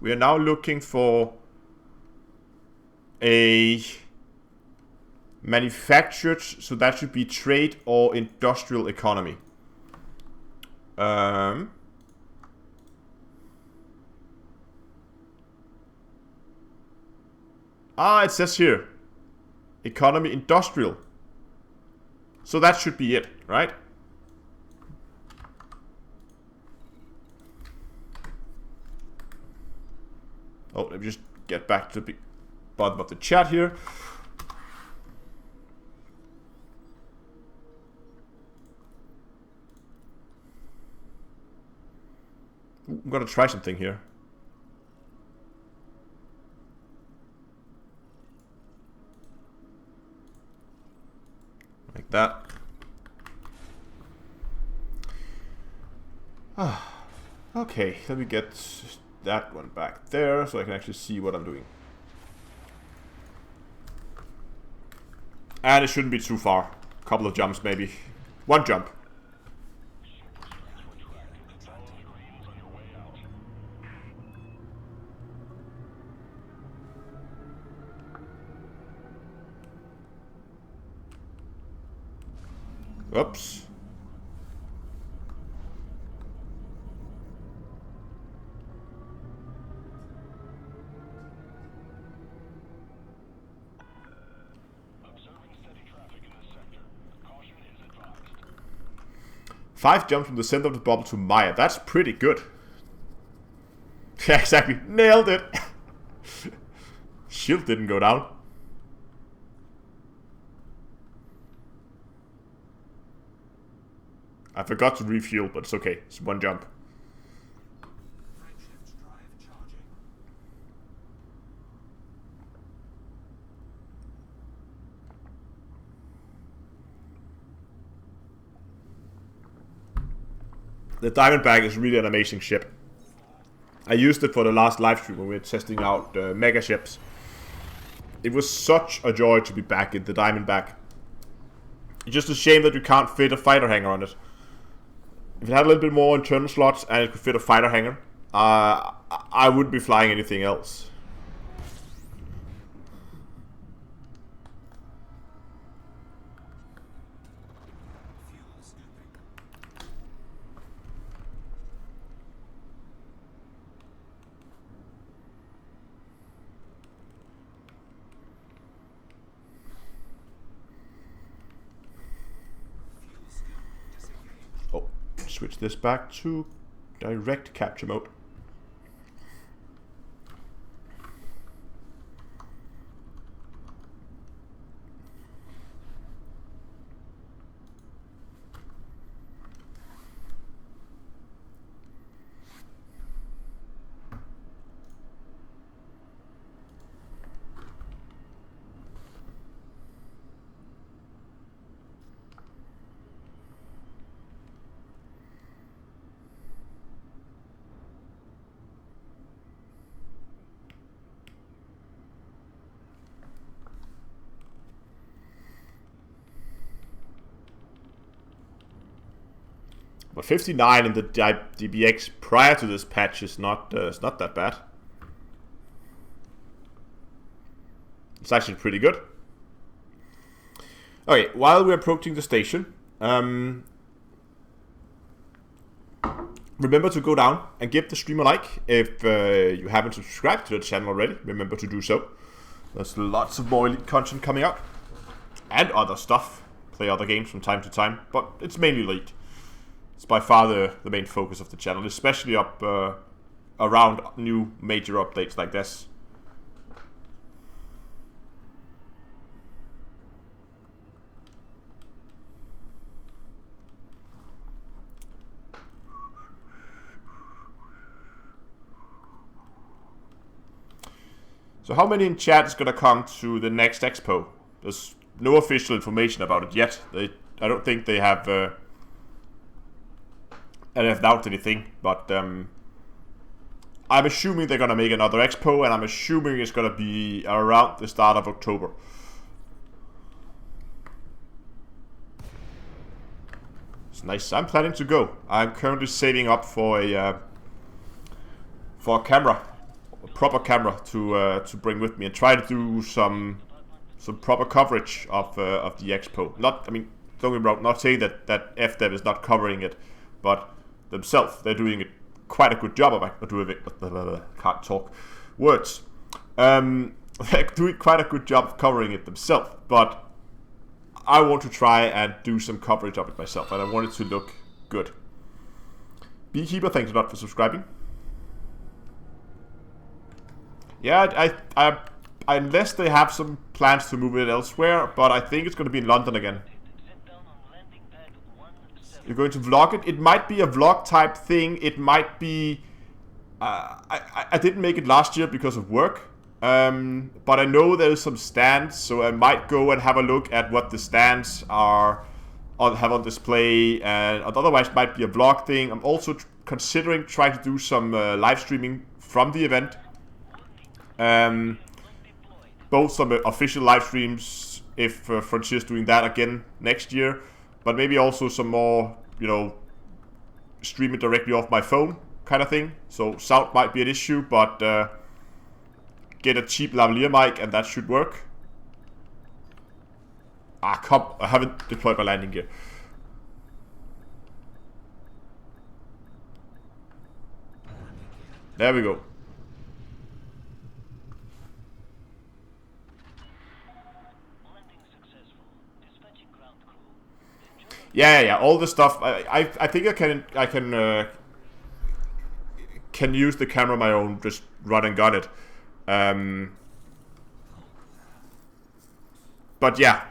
We are now looking for a manufactured, so that should be trade or industrial economy. It says here, economy industrial. So that should be it, right? Oh, let me just get back to the bottom of the chat here. I'm gonna try something here. Like that. Okay, let me get that one back there so I can actually see what I'm doing. And it shouldn't be too far. A couple of jumps maybe. One jump. Oops. Five jumps from the center of the bubble to Maya. That's pretty good. Yeah, exactly. Nailed it. Shield didn't go down. I forgot to refuel, but it's okay. It's one jump. The Diamondback is really an amazing ship. I used it for the last live stream when we were testing out mega ships. It was such a joy to be back in the Diamondback. It's just a shame that you can't fit a fighter hangar on it. If it had a little bit more internal slots and it could fit a fighter hangar, I wouldn't be flying anything else. Switch this back to direct capture mode. But 59 in the DBX prior to this patch is not that bad. It's actually pretty good. Okay, while we're approaching the station, remember to go down and give the stream a like. If you haven't subscribed to the channel already, remember to do so. There's lots of more Elite content coming out. And other stuff. Play other games from time to time, but it's mainly Elite. It's by far the main focus of the channel, especially up around new major updates like this. So how many in chat is gonna come to the next expo? There's no official information about it yet. I don't think they have announced anything, but I'm assuming they're gonna make another expo, and I'm assuming it's gonna be around the start of October. It's nice. I'm planning to go. I'm currently saving up for a camera. A proper camera to bring with me and try to do some proper coverage of the expo. Not, I mean, don't get me wrong, not saying that FDev is not covering it, but themselves, they're doing quite a good job of doing it. Can't talk words. They're doing quite a good job of covering it themselves, but I want to try and do some coverage of it myself, and I want it to look good. Beekeeper, thanks a lot for subscribing. Yeah, I unless they have some plans to move it elsewhere, but I think it's going to be in London again. You're going to vlog it? It might be a vlog type thing. It might be... I didn't make it last year because of work, but I know there's some stands, so I might go and have a look at what the stands have on display, and otherwise it might be a vlog thing. I'm also considering trying to do some live streaming from the event. Both some official live streams if Frontier's doing that again next year, but maybe also some more, you know, stream it directly off my phone kind of thing. So sound might be an issue, but get a cheap lavalier mic and that should work. I haven't deployed my landing gear. There we go. Yeah. All the stuff. I think I can use the camera on my own, just run and gun it. But yeah,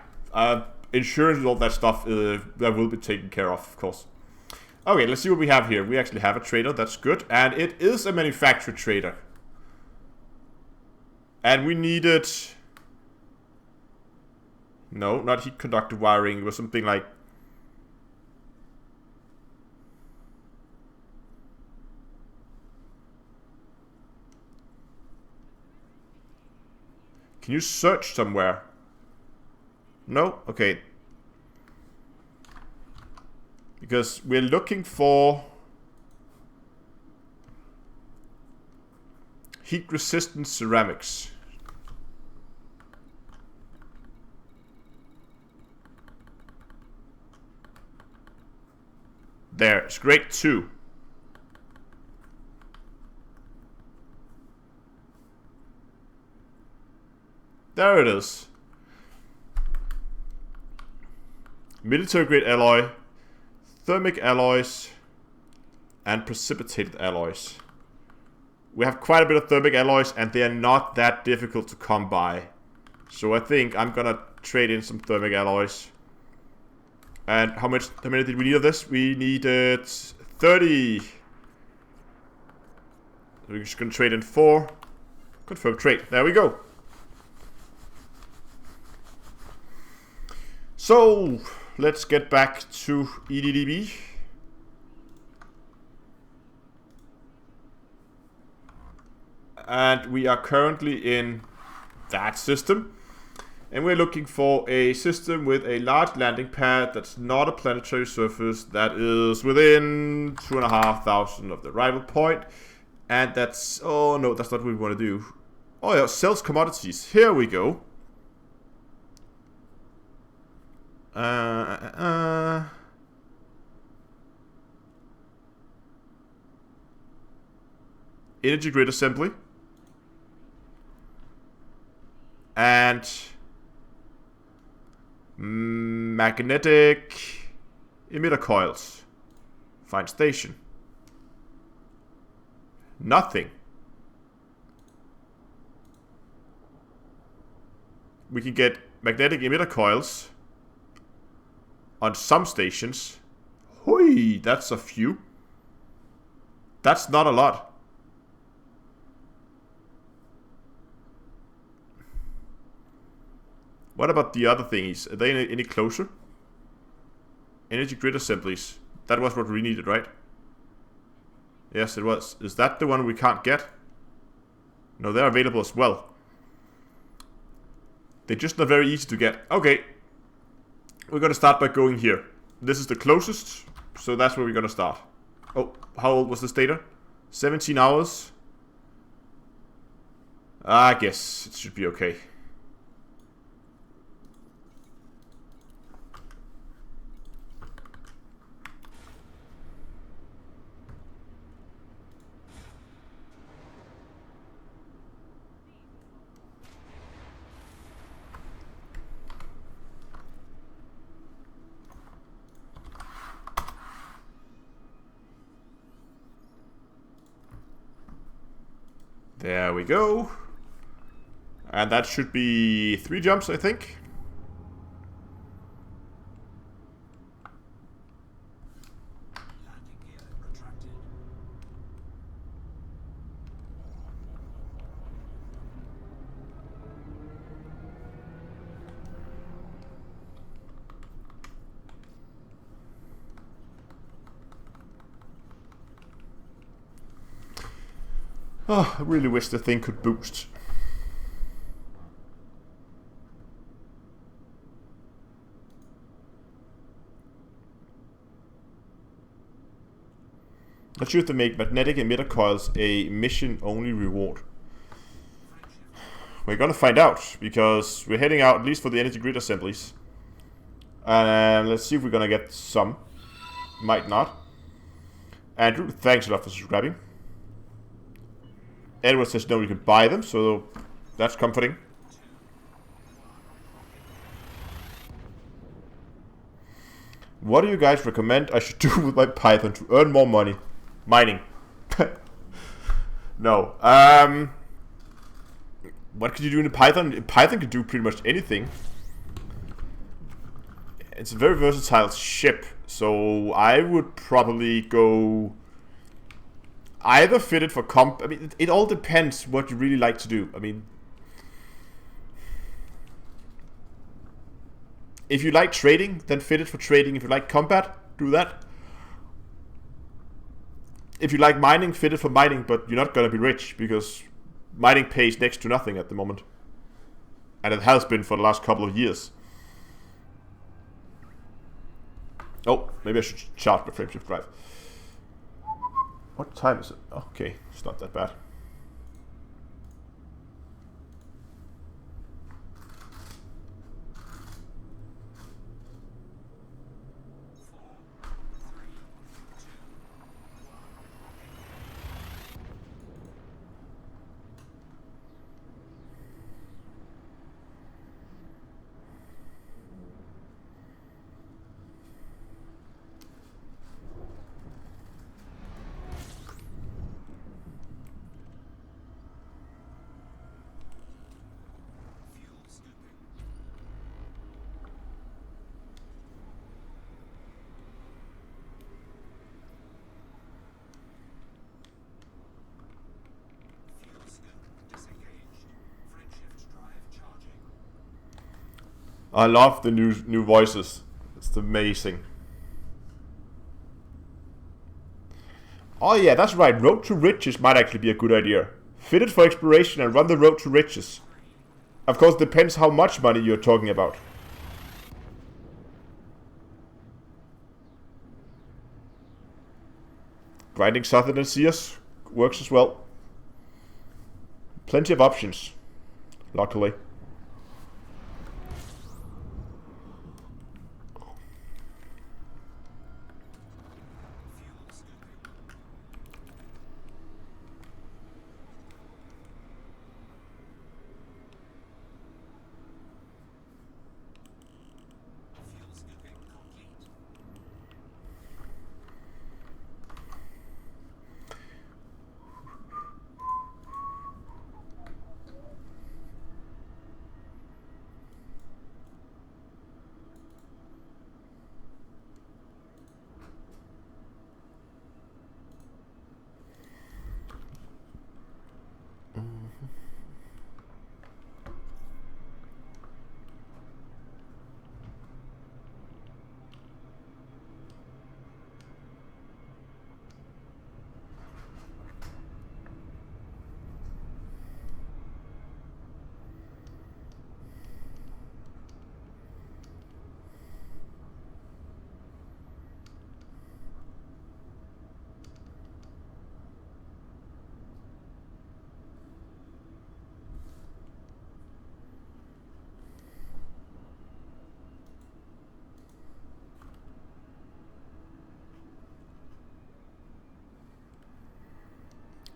insurance and all that stuff that will be taken care of course. Okay, let's see what we have here. We actually have a trader. That's good, and it is a manufacturer trader. And we needed... No, not heat conductor wiring. It was something like... Can you search somewhere? No? Okay. Because we're looking for... heat-resistant ceramics. There, it's grade 2. There it is. Military grade alloy, thermic alloys, and precipitated alloys. We have quite a bit of thermic alloys, and they are not that difficult to come by. So I think I'm gonna trade in some thermic alloys. And how many did we need of this? We needed 30. We're just gonna trade in 4. Confirm trade. There we go. So let's get back to EDDB. And we are currently in that system. And we're looking for a system with a large landing pad that's not a planetary surface, that is within 2,500 of the arrival point. And that's... oh no, that's not what we want to do. Oh yeah, sells commodities. Here we go. Energy grid assembly. And magnetic emitter coils. Find station. Nothing. We can get magnetic emitter coils on some stations. Hoi, that's a few. That's not a lot. What about the other thingies? Are they any closer? Energy grid assemblies. That was what we needed, right? Yes, it was. Is that the one we can't get? No, they're available as well. They're just not very easy to get. Okay. We're gonna start by going here. This is the closest, so that's where we're gonna start. Oh, how old was this data? 17 hours. I guess it should be okay. There we go. And that should be 3 jumps, I think. Oh, I really wish the thing could boost. Not sure if they make magnetic emitter coils a mission-only reward. We're gonna find out, because we're heading out, at least for the energy grid assemblies. And let's see if we're gonna get some. Might not. Andrew, thanks a lot for subscribing. Edward says no, you can buy them, so that's comforting. What do you guys recommend I should do with my Python to earn more money? Mining. No. What could you do in Python? Python can do pretty much anything. It's a very versatile ship, so I would probably go either fit it for I mean, it all depends what you really like to do. I mean, if you like trading, then fit it for trading. If you like combat, do that. If you like mining, fit it for mining, but you're not gonna be rich, because mining pays next to nothing at the moment. And it has been for the last couple of years. Oh, maybe I should charge my frameshift drive. What time is it? Okay, it's not that bad. I love the new voices. It's amazing. Oh yeah, that's right. Road to Riches might actually be a good idea. Fit it for exploration and run the Road to Riches. Of course, depends how much money you're talking about. Grinding southern seas works as well. Plenty of options, luckily.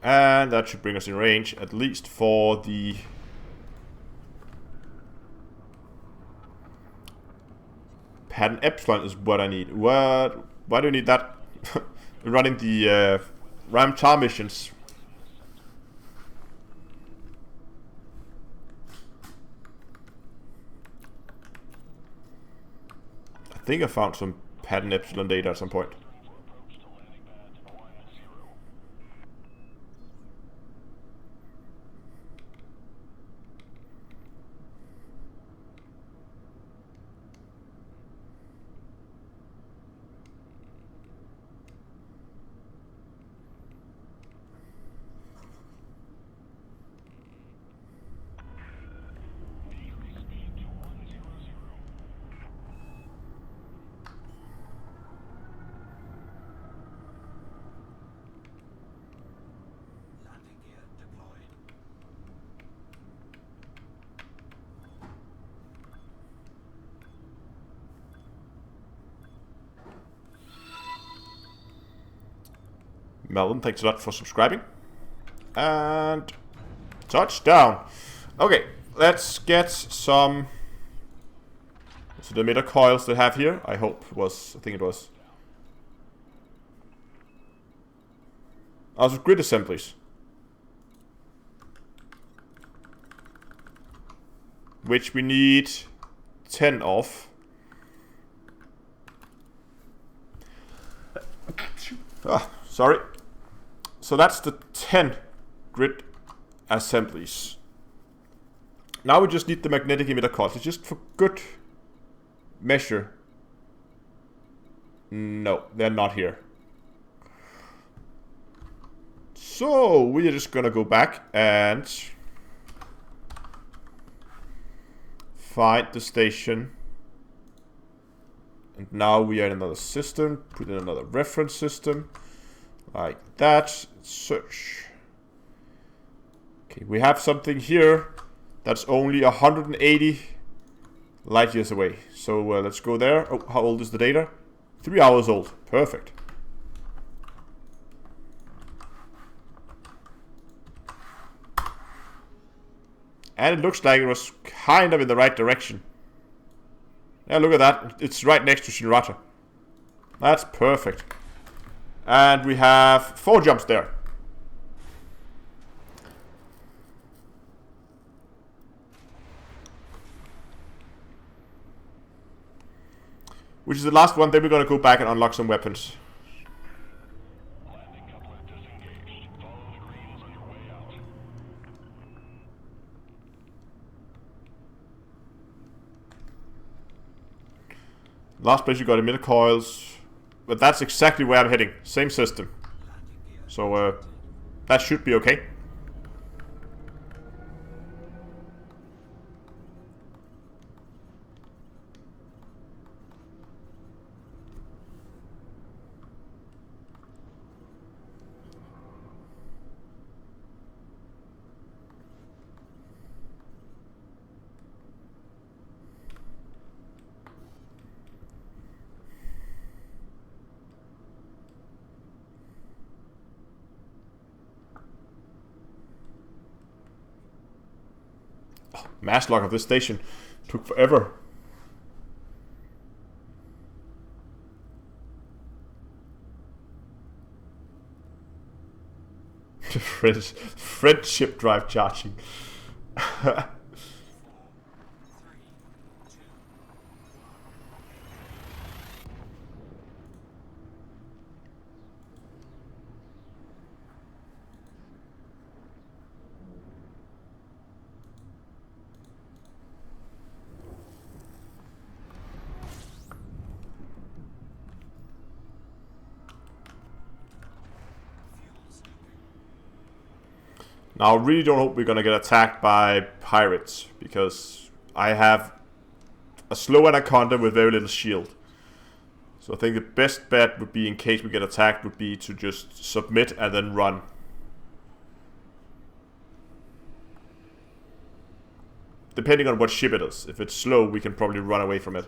And that should bring us in range, at least for the... Pattern Epsilon is what I need. What? Why do you need that? Running the Ram Tar missions. I think I found some Pattern Epsilon data at some point. Melvin, thanks a lot for subscribing. And touchdown. Okay, let's get some. So the emitter coils they have here, I hope was, I think it was. Also grid assemblies. Which we need 10 of. Sorry. So that's the 10 grid assemblies. Now we just need the magnetic emitter coils. It's just for good measure. No, they're not here. So we are just gonna go back and find the station. And now we are in another system. Put in another reference system. Like that. Search. Okay, we have something here that's only 180 light years away. So let's go there. Oh, how old is the data? 3 hours old. Perfect. And it looks like it was kind of in the right direction. Yeah, look at that. It's right next to Shinrata. That's perfect. And we have 4 jumps there. Which is the last one, then we're gonna go back and unlock some weapons. Last place you got emitter coils. But that's exactly where I'm heading. Same system. So that should be okay. Mass lock of this station took forever. Friendship drive charging. Now, I really don't hope we're gonna get attacked by pirates, because I have a slow anaconda with very little shield. So I think the best bet would be, in case we get attacked, would be to just submit and then run. Depending on what ship it is. If it's slow, we can probably run away from it.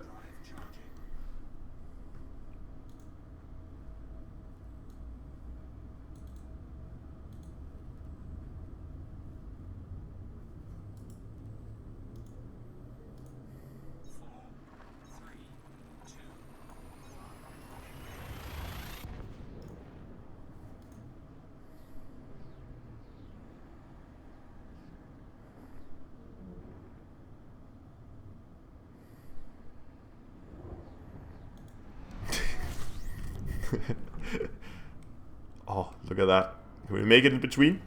Oh, look at that. Can we make it in between?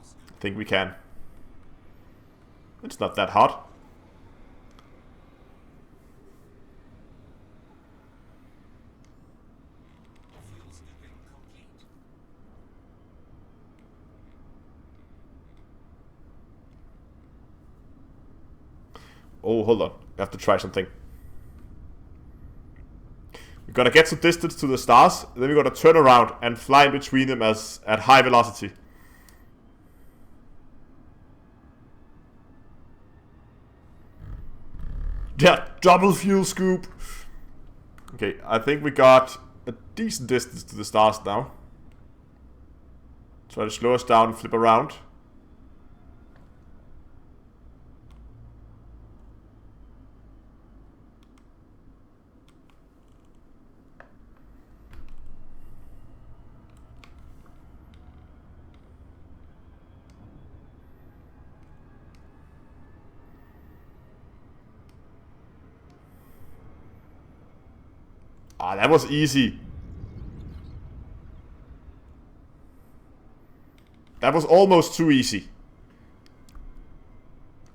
I think we can. It's not that hot. Oh, hold on. I have to try something. We're gonna get some distance to the stars, then we're gonna turn around and fly in between them as at high velocity. Yeah, double fuel scoop. Okay, I think we got a decent distance to the stars now. Try to slow us down and flip around. Ah, that was easy. That was almost too easy.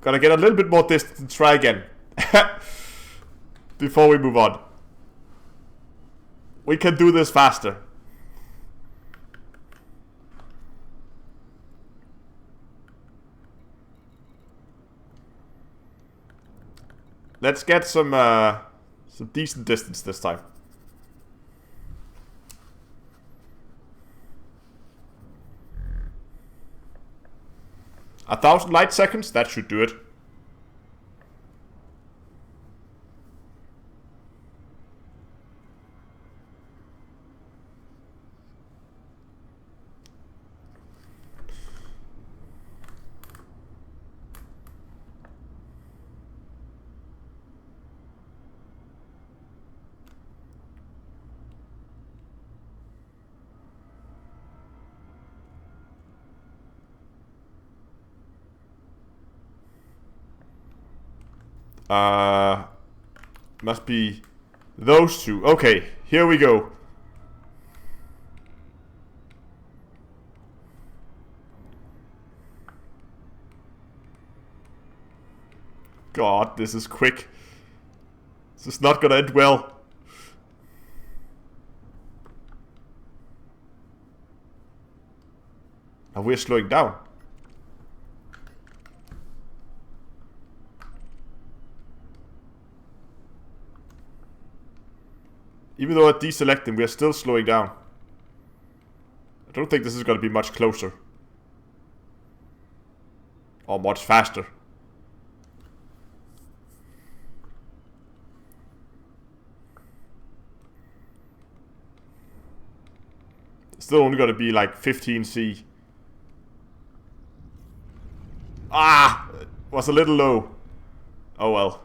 Gotta get a little bit more distance and try again. Before we move on. We can do this faster. Let's get some decent distance this time. 1,000 light seconds, that should do it. Must be those two. Okay, here we go. God, this is quick. This is not gonna end well. Now we're slowing down. Even though I deselect them, we are still slowing down. I don't think this is going to be much closer. Or much faster. It's still only going to be like 15 C. Ah! Was a little low. Oh well.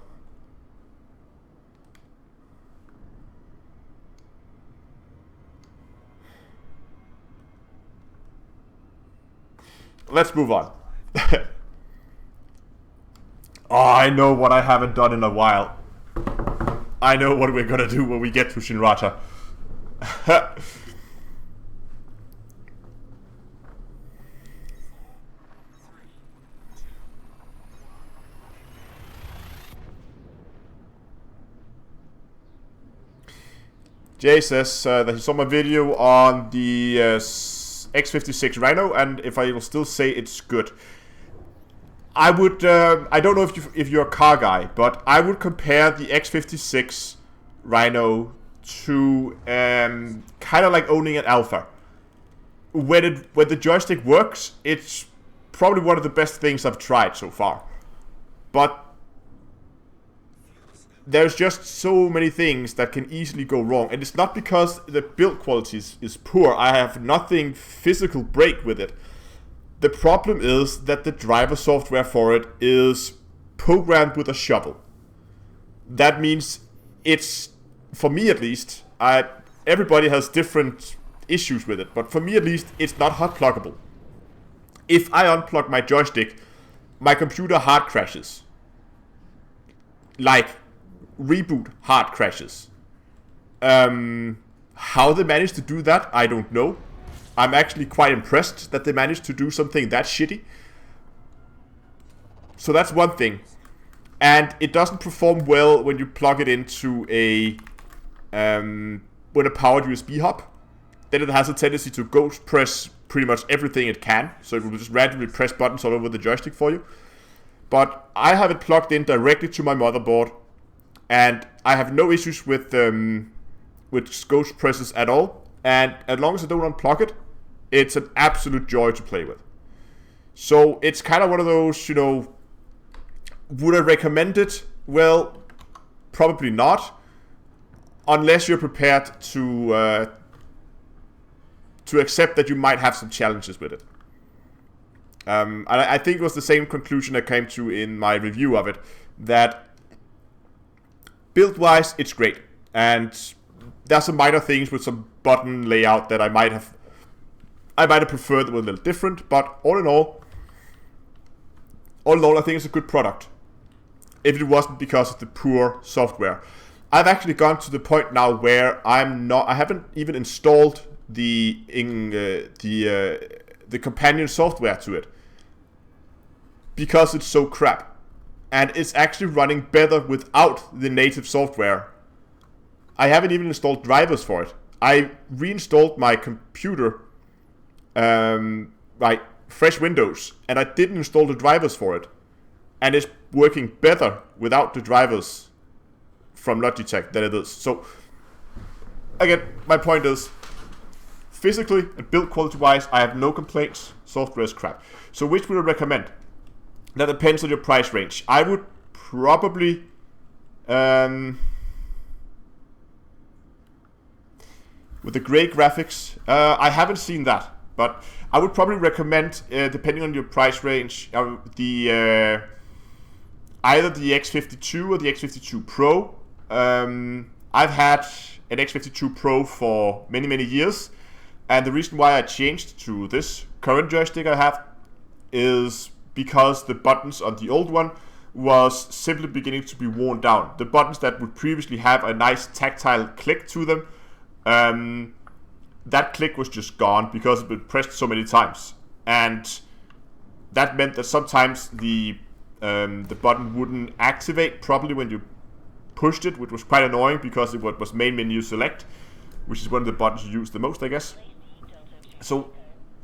Let's move on. Oh, I know what I haven't done in a while. I know what we're gonna do when we get to Shinrata. Jay says that he saw my video on the X56 Rhino, and if I will still say it's good. I would, I don't know if you're a car guy, but I would compare the X56 Rhino to kind of like owning an Alpha. When the joystick works, it's probably one of the best things I've tried so far. But there's just so many things that can easily go wrong, and it's not because the build quality is poor. I have nothing physical break with it. The problem is that the driver software for it is programmed with a shovel. That means it's, for me at least, everybody has different issues with it, but for me at least, it's not hot pluggable. If I unplug my joystick, my computer hard crashes. Like, reboot hard crashes. How they managed to do that, I don't know. I'm actually quite impressed that they managed to do something that shitty. So that's one thing. And it doesn't perform well when you plug it into a powered USB hub. Then it has a tendency to ghost press pretty much everything it can. So it will just randomly press buttons all over the joystick for you. But I have it plugged in directly to my motherboard, and I have no issues with ghost presses at all. And as long as I don't unplug it, it's an absolute joy to play with. So it's kind of one of those, you know, would I recommend it? Well, probably not, unless you're prepared to accept that you might have some challenges with it. And I think it was the same conclusion I came to in my review of it, that build-wise, it's great. And there's some minor things with some button layout that I might have preferred that were a little different, but all in all, I think it's a good product. If it wasn't because of the poor software. I've actually gone to the point now where I haven't even installed the companion software to it, because it's so crap. And it's actually running better without the native software. I haven't even installed drivers for it. I reinstalled my computer, fresh Windows, and I didn't install the drivers for it. And it's working better without the drivers from Logitech than it is. So, again, my point is, physically and build quality wise, I have no complaints. Software is crap. So which would I recommend? That depends on your price range. I would probably with the gray graphics, I haven't seen that, but I would probably recommend, depending on your price range, either the X52 or the X52 Pro. I've had an X52 Pro for many years, and the reason why I changed to this current joystick I have is because the buttons on the old one was simply beginning to be worn down. The buttons that would previously have a nice tactile click to them, that click was just gone because it had been pressed so many times. And that meant that sometimes the button wouldn't activate properly when you pushed it, which was quite annoying because it was main menu select, which is one of the buttons you use the most, I guess. So,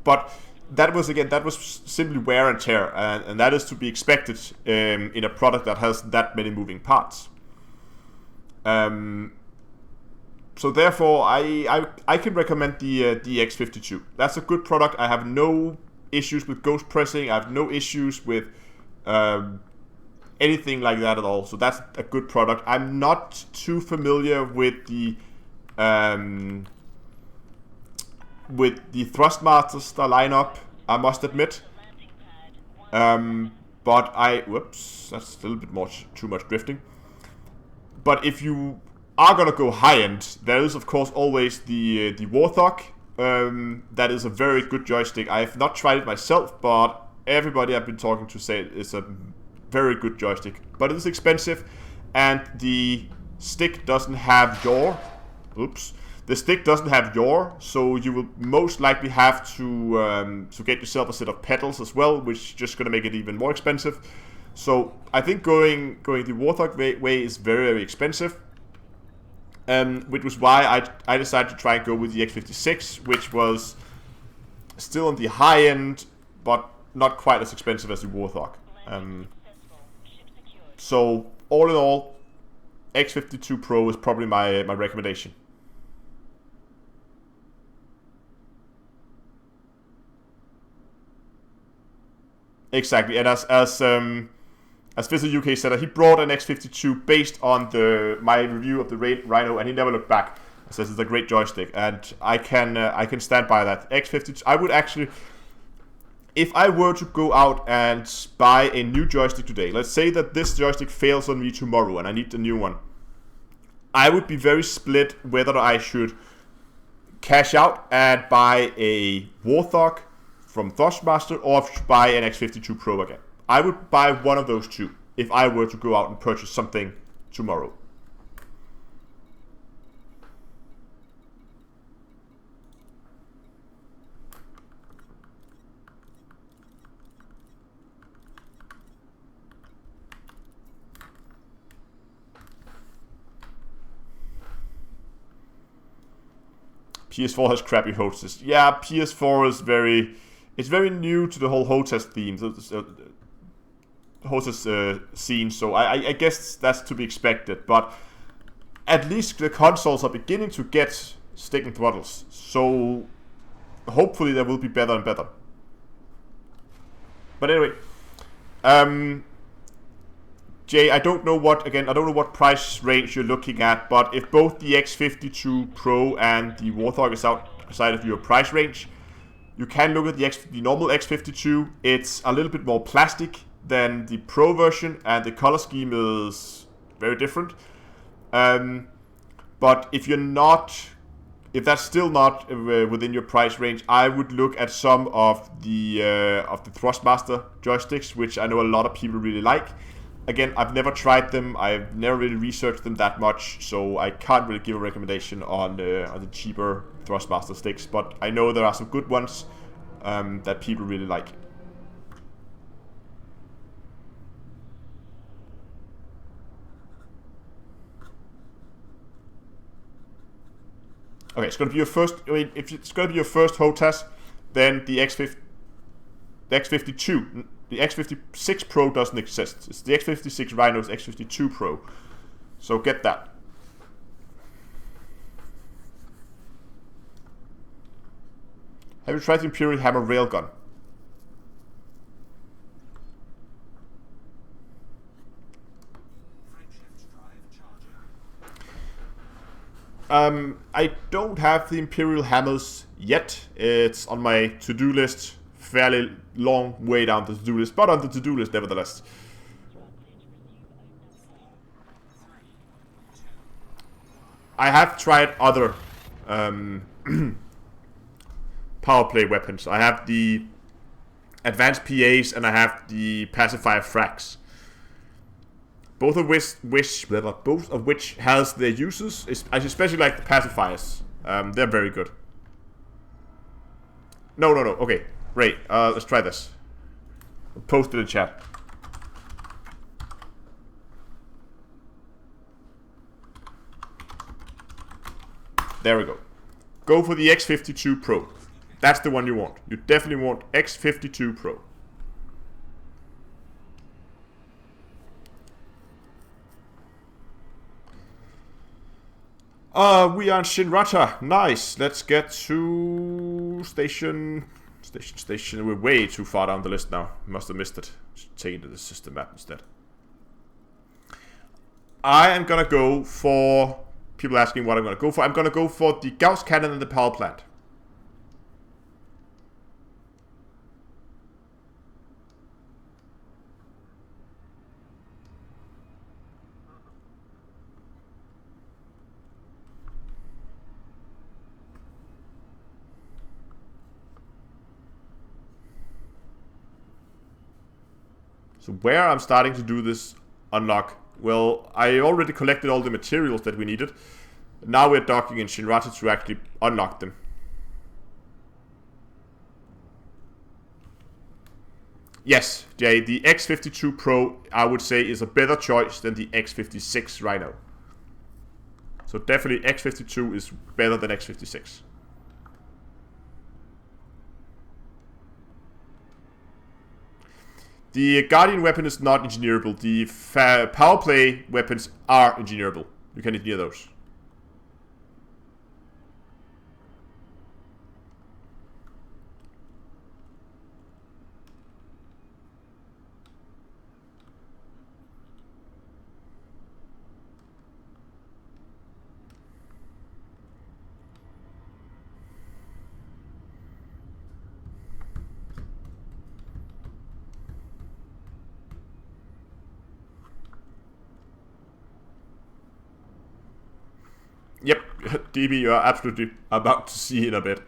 but that was simply wear and tear, and that is to be expected in a product that has that many moving parts. So therefore, I can recommend the X52. That's a good product. I have no issues with ghost pressing. I have no issues with anything like that at all. So that's a good product. I'm not too familiar with the Thrustmaster lineup, I must admit. But whoops, that's a little bit too much drifting. But if you are gonna go high end, there is of course always the Warthog. That is a very good joystick. I have not tried it myself, but everybody I've been talking to say it's a very good joystick. But it is expensive, and the stick doesn't have yaw. Oops. The stick doesn't have yaw, so you will most likely have to get yourself a set of pedals as well, which is just going to make it even more expensive. So I think going the Warthog way is very, very expensive. Which was why I decided to try and go with the X56, which was still on the high end, but not quite as expensive as the Warthog. So all in all, X52 Pro is probably my recommendation. Exactly, and as Visa UK said, he brought an X52 based on my review of the Rhino, and he never looked back. He says it's a great joystick, and I can stand by that. X52, I would actually, if I were to go out and buy a new joystick today, let's say that this joystick fails on me tomorrow and I need a new one, I would be very split whether I should cash out and buy a Warthog from Thrustmaster or buy an X52 Pro again. I would buy one of those two if I were to go out and purchase something tomorrow. PS4 has crappy hostess. Yeah, PS4 is it's very new to the whole hostess theme, hostess scene, so I guess that's to be expected, but at least the consoles are beginning to get stick and throttles, so hopefully they will be better and better. But anyway, Jay, I don't know what price range you're looking at, but if both the X52 Pro and the Warthog is outside of your price range, you can look at the normal X52. It's a little bit more plastic than the Pro version, and the color scheme is very different. But if that's still not within your price range, I would look at some of the Thrustmaster joysticks, which I know a lot of people really like. Again, I've never tried them. I've never really researched them that much, so I can't really give a recommendation on the cheaper Thrustmaster sticks. But I know there are some good ones that people really like. Okay, it's going to be your first. I mean, if it's going to be your first HOTAS, then the X52, the X56 Pro doesn't exist. It's the X56 Rhino's X52 Pro. So get that. Have you tried the Imperial Hammer Railgun? I don't have the Imperial Hammers yet. It's on my to-do list, fairly long way down the to-do list, but on the to-do list nevertheless. I have tried other power play weapons. I have the advanced PAs and I have the pacifier frags. Both of which has their uses. I especially like the pacifiers. They're very good. No. Okay, great. Let's try this. I'll post it in chat. There we go. Go for the X52 Pro. That's the one you want. You definitely want X52 Pro. We are in Shinrata. Nice. Let's get to station. We're way too far down the list now. Must have missed it. Just take it to the system map instead. I am gonna go for people asking what I'm gonna go for. I'm gonna go for the Gauss cannon and the power plant. So where I'm starting to do this unlock, well, I already collected all the materials that we needed. Now we're docking in Shinrata to actually unlock them. Yes, Jay, the X52 Pro, I would say, is a better choice than the X56 right now. So definitely X52 is better than X56. The Guardian weapon is not engineerable. The power play weapons are engineerable. You can engineer those. Yep, DB, you are absolutely about to see in a bit.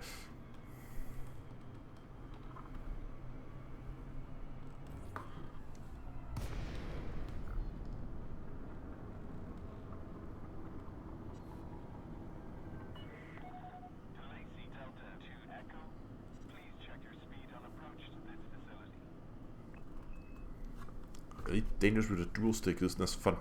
Really dangerous with a dual stick, isn't this fun?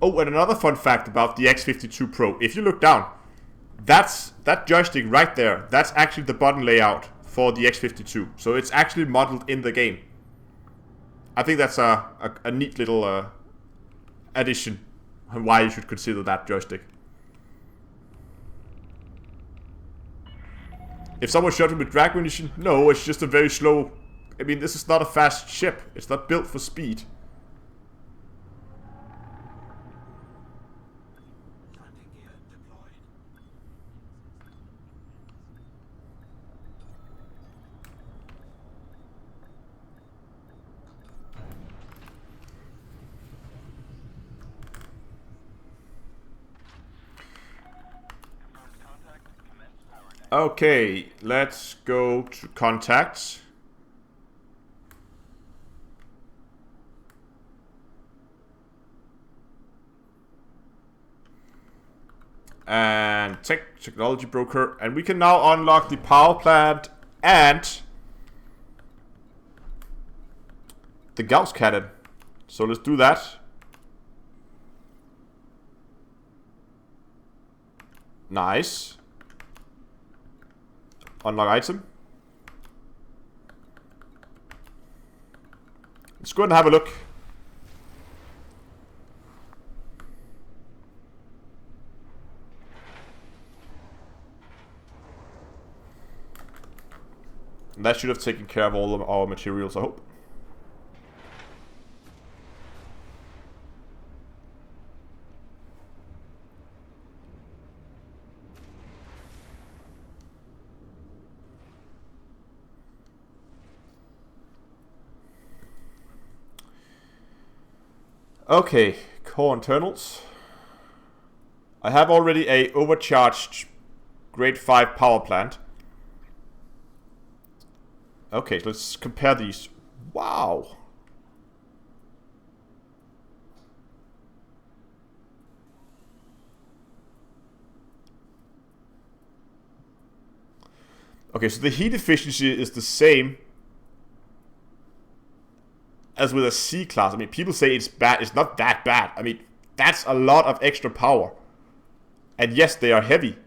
Oh, and another fun fact about the X52 Pro. If you look down, that joystick right there, that's actually the button layout for the X52. So it's actually modeled in the game. I think that's a neat little addition on why you should consider that joystick. If someone shot him with drag munition, no, it's just a very slow... I mean, this is not a fast ship. It's not built for speed. Okay, let's go to contacts. And technology broker. And we can now unlock the power plant and the Gauss cannon. So let's do that. Nice. Unlock item. Let's go and have a look. And that should have taken care of all of our materials, I hope. Okay, core internals. I have already a overcharged grade 5 power plant. Okay, so let's compare these. Wow. Okay, so the heat efficiency is the same as with a C class. I mean, people say it's bad. It's not that bad. I mean, that's a lot of extra power. And yes, they are heavy.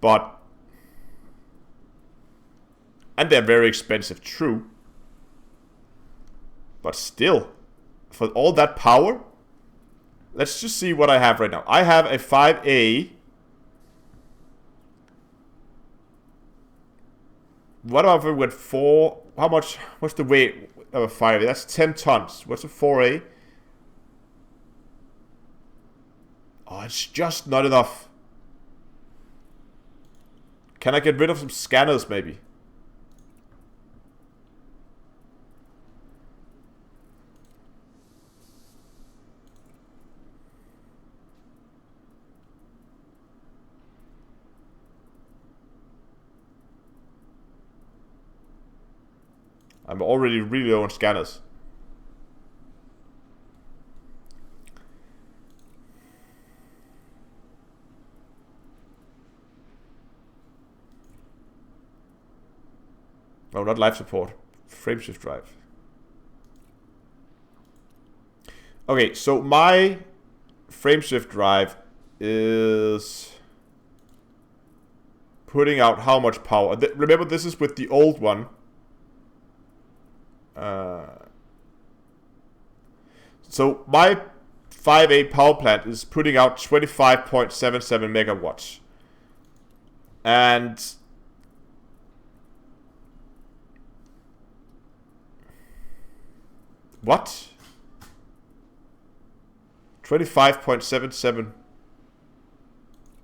But... and they're very expensive, true. But still, for all that power... let's just see what I have right now. I have a 5A... What about if we went 4? How much? What's the weight of a 5A? That's 10 tons. What's a 4A? Oh, it's just not enough. Can I get rid of some scanners, maybe? I'm already really low on scanners. No, not life support. Frameshift drive. Okay, so my frameshift drive is putting out how much power? Remember, this is with the old one. So my 5A power plant is putting out 25.77 megawatts. And what? 25.77.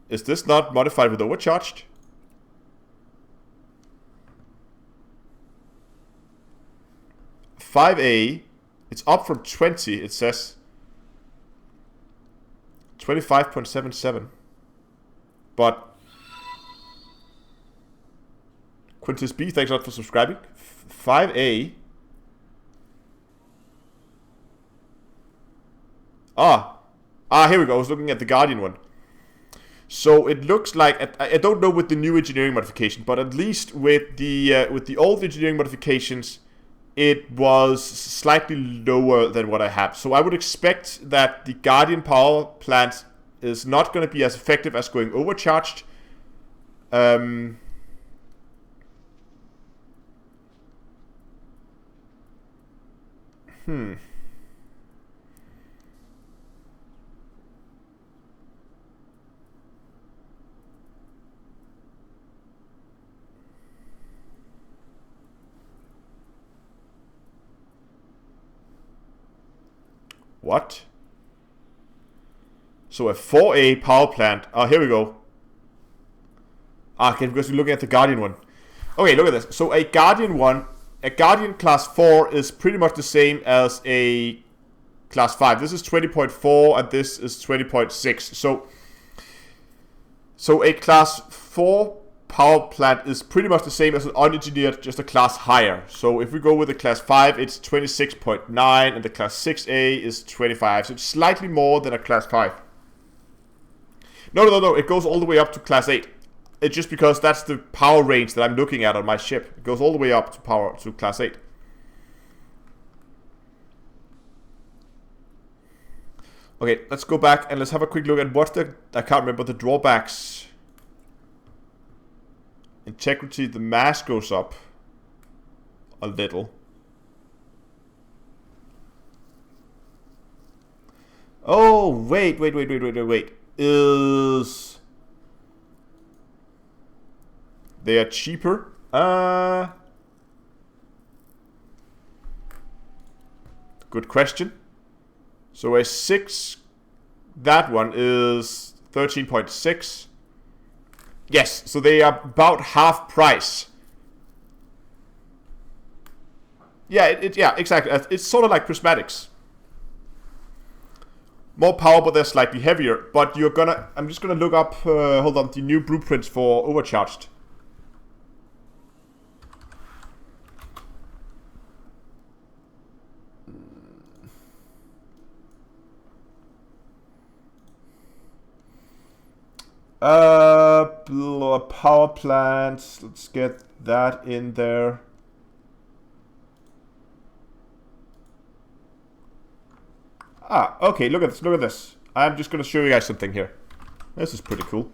Is this not modified with overcharged? .5A, it's up from 20, it says. 25.77. But Quintus B, thanks a lot for subscribing. 5A. Here we go. I was looking at the Guardian one. So it looks like, I don't know with the new engineering modification, but at least with the old engineering modifications, it was slightly lower than what I have. So I would expect that the Guardian power plant is not going to be as effective as going overcharged. What? So a 4A power plant. Here we go. Okay, because we're looking at the Guardian one. Okay, look at this. So a Guardian one, a Guardian class 4 is pretty much the same as a class 5. This is 20.4 and this is 20.6. So a class 4 power plant is pretty much the same as an unengineered, just a class higher. So if we go with the class 5, it's 26.9 and the class 6A is 25. So it's slightly more than a class 5. No, it goes all the way up to class 8. It's just because that's the power range that I'm looking at on my ship. It goes all the way up to class 8. Okay, let's go back and let's have a quick look at what's I can't remember the drawbacks. Integrity, the mass goes up a little. Oh, wait. Is they are cheaper? Good question. So a 6, that one is 13.6. Yes, so they are about half price. Yeah, yeah, exactly. It's sort of like prismatics. More power, but they're slightly heavier. But you're gonna, I'm just gonna look up, hold on, the new blueprints for overcharged. Power plant. Let's get that in there. Okay, look at this. I'm just gonna show you guys something here. This is pretty cool.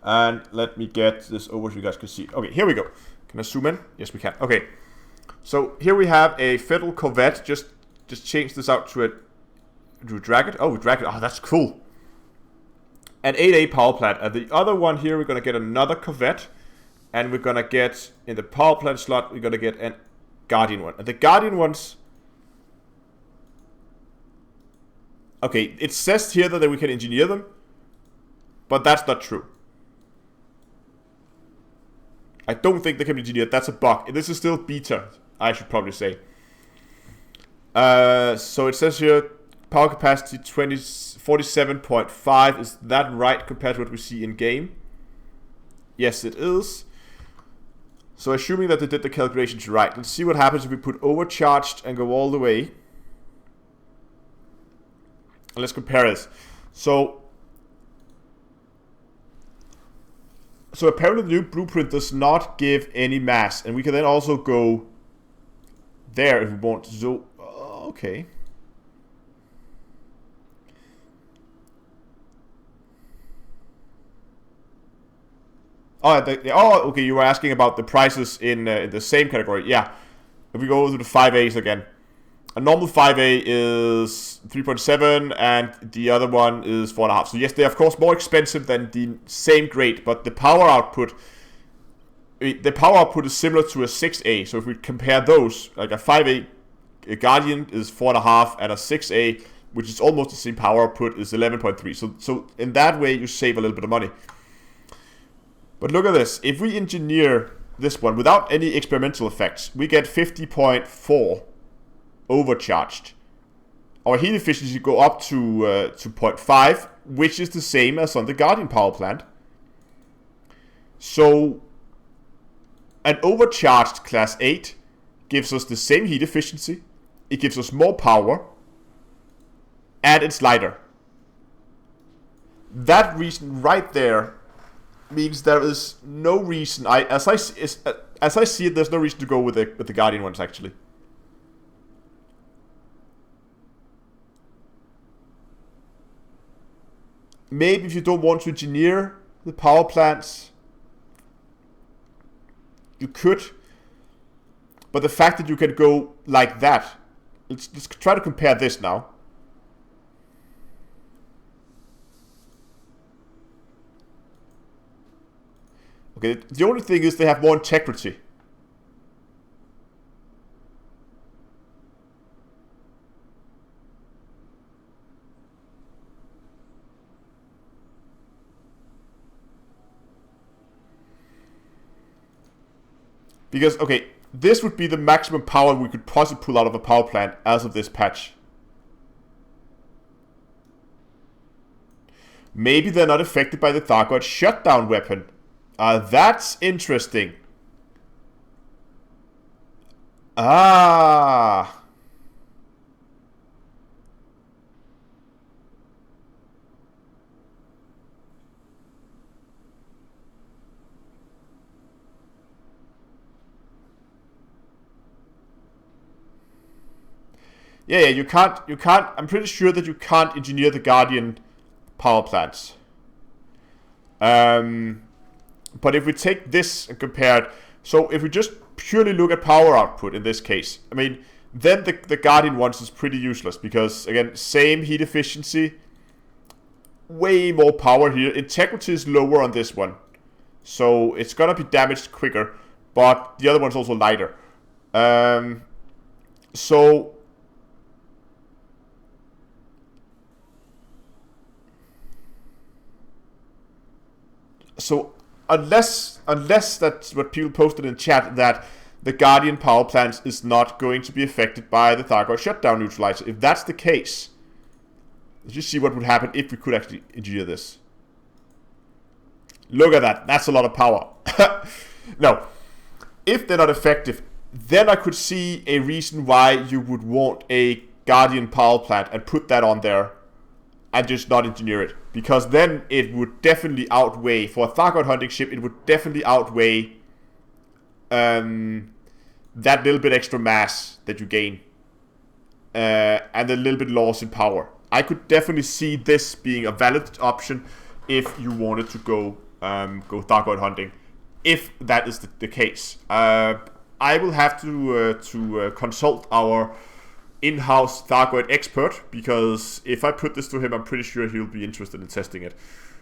And let me get this over so you guys can see. Okay, here we go. Can I zoom in? Yes, we can. Okay. So here we have a Federal Corvette. Just change this out to a... Do we drag it? Oh, we drag it. Oh, that's cool. An 8A power plant. And the other one here, we're going to get another Corvette. And we're going to get, in the power plant slot, we're going to get an Guardian one. And the Guardian ones... Okay, it says here that we can engineer them. But that's not true. I don't think they can be engineered. That's a bug. This is still beta, I should probably say. So it says here, power capacity 47.5. Is that right compared to what we see in game? Yes, it is. So assuming that they did the calculations right, let's see what happens if we put overcharged and go all the way. And let's compare this. So apparently the new blueprint does not give any mass, and we can then also go there if we want. So okay. Okay. You were asking about the prices in the same category. Yeah. If we go to the 5As again, a normal 5A is 3.7, and the other one is 4.5. So yes, they're of course more expensive than the same grade, but the power output is similar to a 6A. So if we compare those, like a 5A a Guardian is 4.5, and a 6A, which is almost the same power output, is 11.3. So in that way, you save a little bit of money. But look at this. If we engineer this one without any experimental effects, we get 50.4 overcharged. Our heat efficiency go up to 0.5, which is the same as on the Guardian power plant. So an overcharged class 8 gives us the same heat efficiency, it gives us more power, and it's lighter. That reason right there means there is no reason, as I see it, there's no reason to go with the Guardian ones actually. Maybe if you don't want to engineer the power plants, you could. But the fact that you can go like that, let's try to compare this now. Okay, the only thing is they have more integrity. Because, okay, this would be the maximum power we could possibly pull out of a power plant as of this patch. Maybe they're not affected by the Thargoid shutdown weapon. That's interesting. Ah. Yeah, you can't, I'm pretty sure that you can't engineer the Guardian power plants. But if we take this and compare it, so if we just purely look at power output in this case, I mean, then the Guardian ones is pretty useless because, again, same heat efficiency, way more power here. Integrity is lower on this one, so it's gonna be damaged quicker, but the other one's also lighter. So unless that's what people posted in chat, that the Guardian power plants is not going to be affected by the Thargoid shutdown neutralizer. If that's the case, let's just see what would happen if we could actually engineer this. Look at that. That's a lot of power. No. If they're not effective, then I could see a reason why you would want a Guardian power plant and put that on there and just not engineer it. Because then it would definitely outweigh, for a Thargoid hunting ship, it would definitely outweigh that little bit extra mass that you gain. And a little bit loss in power. I could definitely see this being a valid option if you wanted to go Thargoid hunting. If that is the case. I will have to consult our in-house Thargoid expert, because if I put this to him, I'm pretty sure he'll be interested in testing it.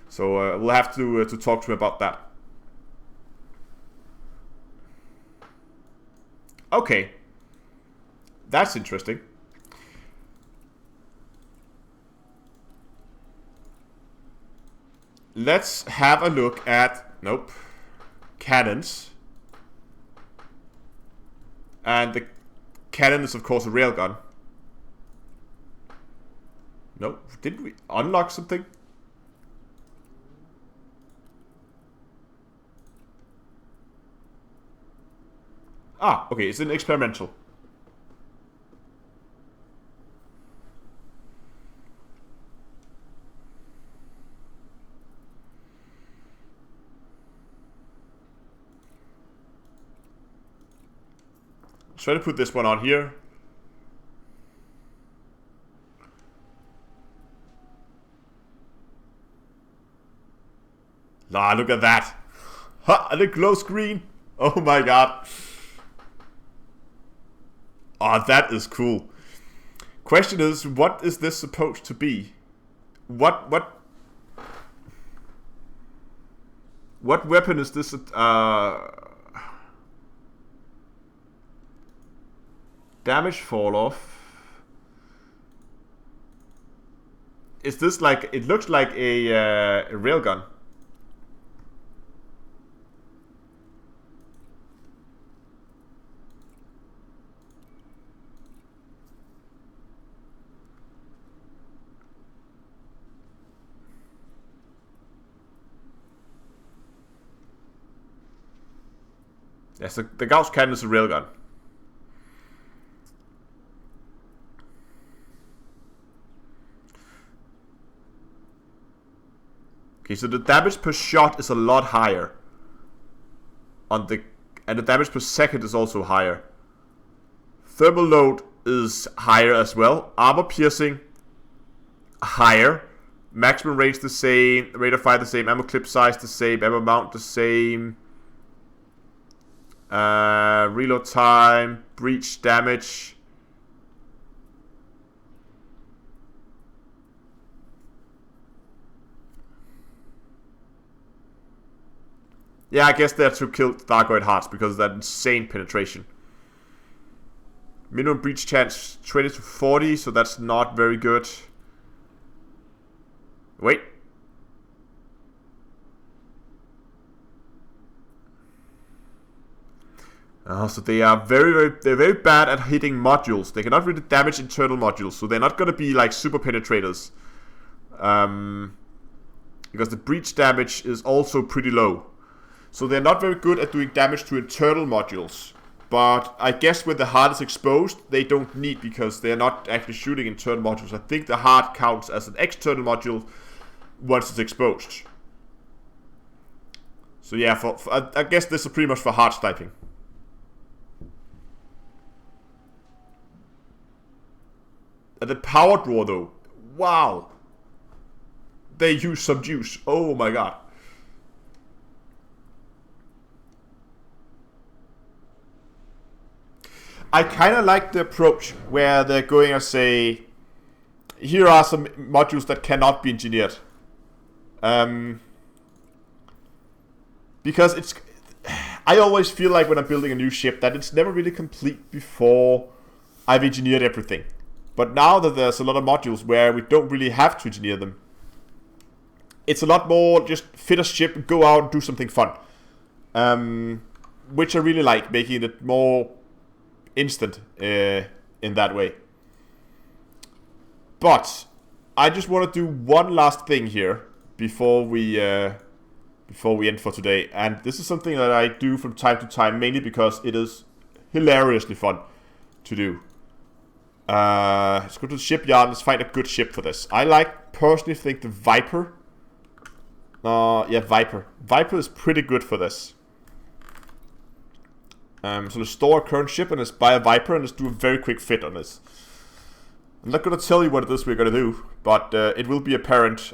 So we'll have to talk to him about that. Okay, that's interesting. Let's have a look at, nope, cannons. And the cannon is of course a railgun. Nope, didn't we unlock something? Ah, okay, it's an experimental. Try to put this one on here. Nah, look at that. Ha, and it glows green. Oh my god. Oh, that is cool. Question is, what is this supposed to be? What weapon is this? Damage fall off. Is this like? It looks like a railgun. Yes, the Gauss cannon is a railgun. Okay, so the damage per shot is a lot higher. And the damage per second is also higher. Thermal load is higher as well. Armor piercing higher. Maximum range the same. Rate of fire the same. Ammo clip size the same. Ammo mount the same. Reload time. Breach damage. Yeah, I guess they're to kill Thargoid hearts because of that insane penetration. Minimum breach chance 20 to 40, so that's not very good. Wait. So they are they're very bad at hitting modules. They cannot really damage internal modules, so they're not gonna be like super penetrators. Because the breach damage is also pretty low. So they're not very good at doing damage to internal modules. But I guess when the heart is exposed, they don't need, because they're not actually shooting internal modules. I think the heart counts as an external module once it's exposed. So yeah, I guess this is pretty much for heart sniping. And the power draw though, wow. They use some juice, oh my god. I kind of like the approach where they're going and say, here are some modules that cannot be engineered. Because it's... I always feel like when I'm building a new ship that it's never really complete before I've engineered everything. But now that there's a lot of modules where we don't really have to engineer them, it's a lot more just fit a ship and go out and do something fun. Which I really like, making it more instant in that way. But I just want to do one last thing here before we end for today, and this is something that I do from time to time, mainly because it is hilariously fun to do. Let's go to the shipyard. Let's find a good ship for this. I personally think the Viper. Yeah, Viper. Viper is pretty good for this. So let's store a current ship and let's buy a Viper and let's do a very quick fit on this. I'm not going to tell you what it is we're going to do, but it will be apparent.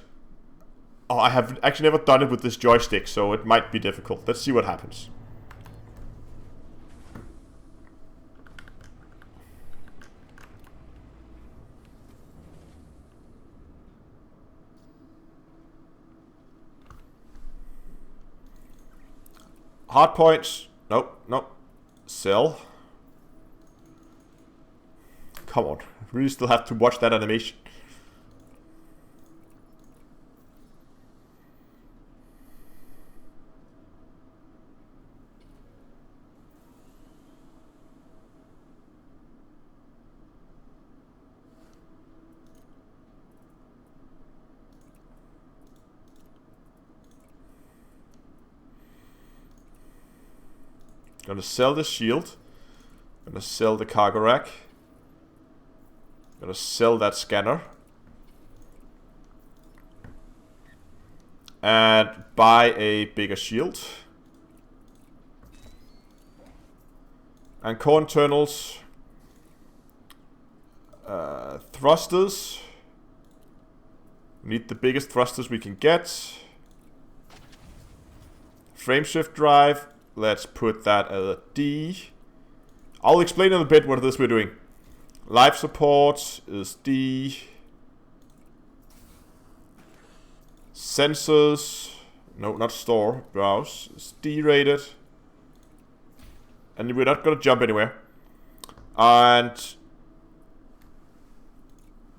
Oh, I have actually never done it with this joystick, so it might be difficult. Let's see what happens. Hard points. Nope, nope. Sell. Come on. Really still have to watch that animation. Gonna sell the shield. Gonna sell the cargo rack. Gonna sell that scanner. And buy a bigger shield. And core internals. Thrusters. We need the biggest thrusters we can get. Frameshift drive. Let's put that at a D. I'll explain in a bit what it is we're doing. Life support is D. Sensors, no, not store, browse, is D rated. And we're not gonna jump anywhere. And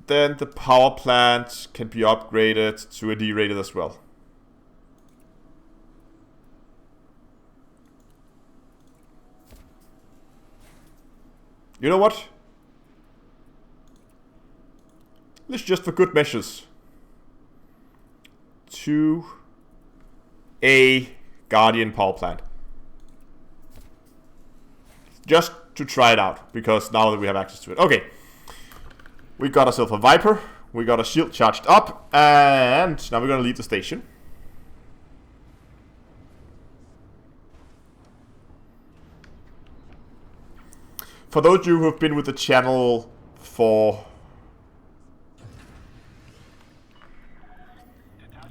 then the power plant can be upgraded to a D rated as well. You know what? Let's just for good measures. To a Guardian power plant. Just to try it out, because now that we have access to it. Okay. We got ourselves a Viper. We got a shield charged up. And now we're going to leave the station. For those of you who have been with the channel for...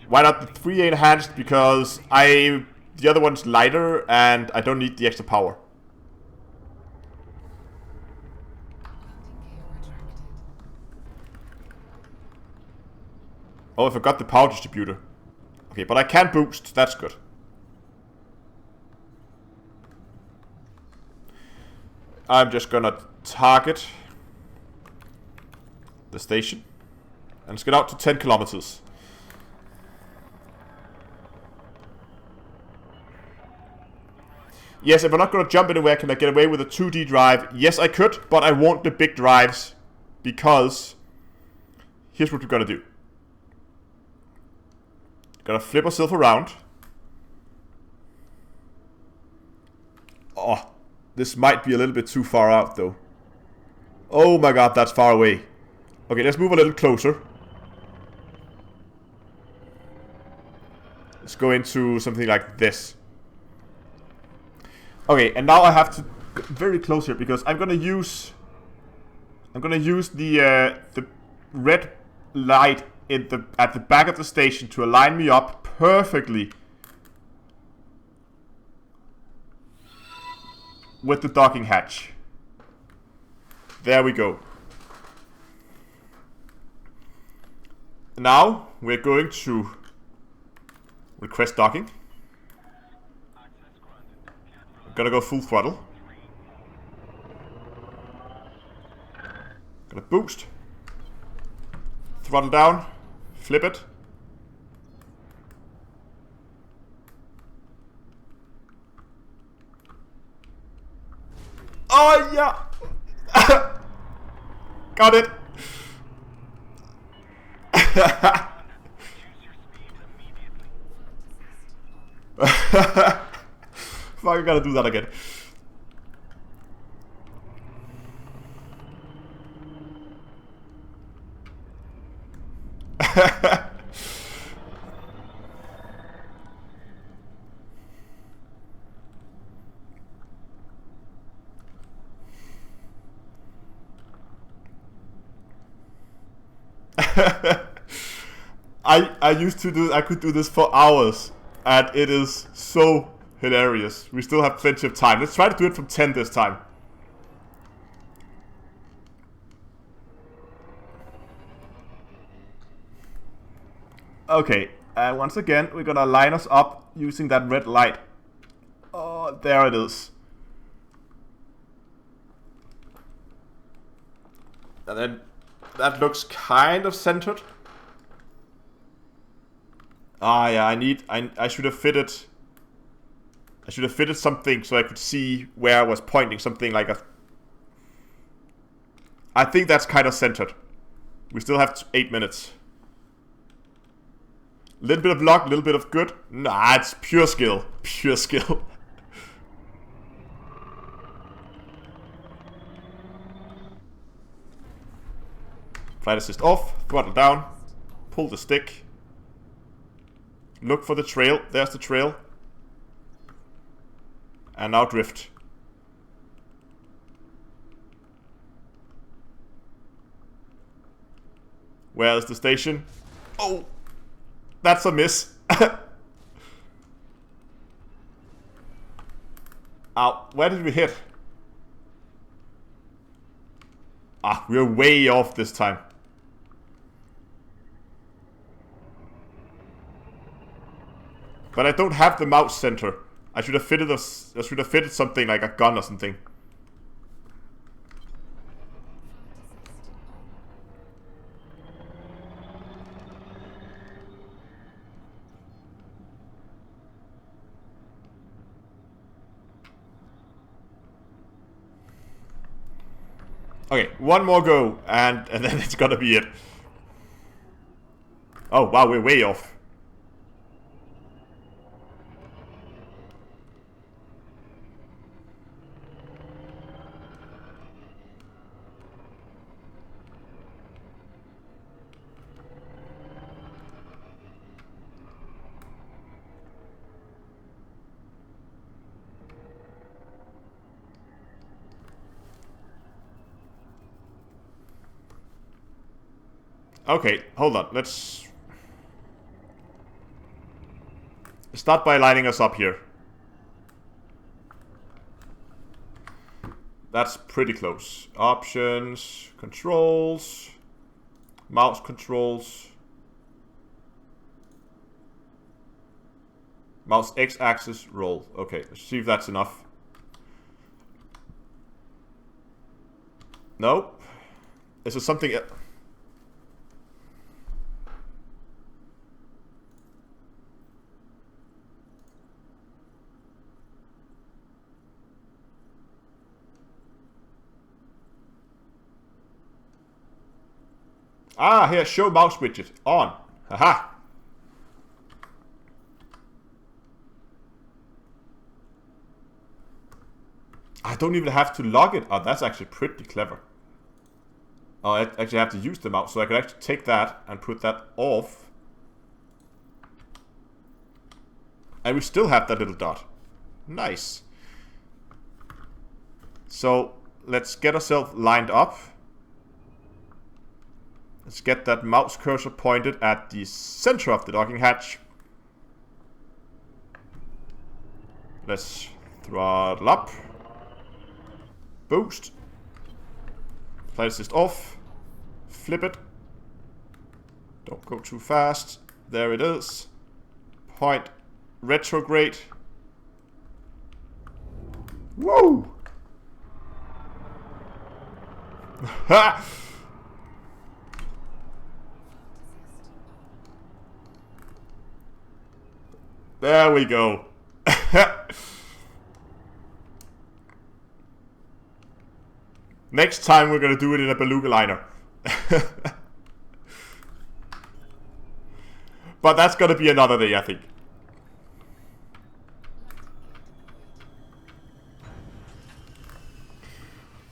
Why not the 3A enhanced? Because the other one's lighter and I don't need the extra power. Oh, I forgot the power distributor. Okay, but I can boost. That's good. I'm just gonna target the station. And let's get out to 10 kilometers. Yes, if I'm not gonna jump anywhere, can I get away with a 2D drive? Yes, I could, but I want the big drives. Because here's what we're gonna do. Gonna flip ourselves around. Oh, this might be a little bit too far out though. Oh my god, that's far away. Okay, let's move a little closer. Let's go into something like this. Okay, and now I have to get very close here because I'm gonna use the red light at the back of the station to align me up perfectly with the docking hatch. There we go. Now we're going to request docking. I'm gonna go full throttle. Gonna boost. Throttle down. Flip it. Oh yeah! Got it! Fuck, I gotta do that again. I used to do, I could do this for hours, and it is so hilarious. We still have plenty of time. Let's try to do it from 10 this time. Okay, and once again, we're gonna line us up using that red light. Oh. Oh, there it is. And then that looks kind of centered. Ah, yeah, I should have fitted. I should have fitted something so I could see where I was pointing. Something like a. I think that's kind of centered. We still have 8 minutes. A little bit of luck, a little bit of good. Nah, it's pure skill. Pure skill. Flight assist off, throttle down, pull the stick. Look for the trail. There's the trail. And now drift. Where is the station? Oh! That's a miss. Ow, where did we hit? Ah, we're way off this time. But I don't have the mouse center. I should have fitted something like a gun or something. Okay, one more go, and then it's gonna be it. Oh wow, we're way off. Okay, hold on. Let's start by lining us up here. That's pretty close. Options, controls, mouse controls, mouse x-axis, roll. Okay, let's see if that's enough. Nope. Is there something? Ah, here, show mouse widget. On. Haha. I don't even have to log it. Oh, that's actually pretty clever. Oh, I actually have to use the mouse, so I could actually take that and put that off. And we still have that little dot. Nice. So, let's get ourselves lined up. Let's get that mouse cursor pointed at the center of the docking hatch. Let's throttle up. Boost. Flight assist off. Flip it. Don't go too fast. There it is. Point retrograde. Woo! Ha! There we go. Next time we're gonna do it in a beluga liner. But that's gonna be another day, I think.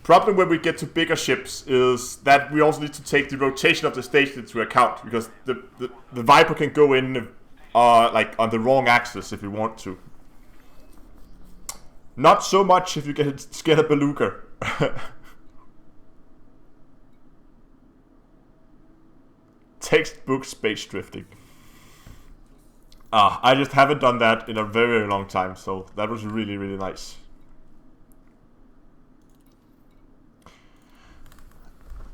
Problem when we get to bigger ships is that we also need to take the rotation of the station into account, because the Viper can go in like on the wrong axis if you want to. Not so much if you get a beluga. Textbook space drifting. I just haven't done that in a very, very long time, so that was really, really nice.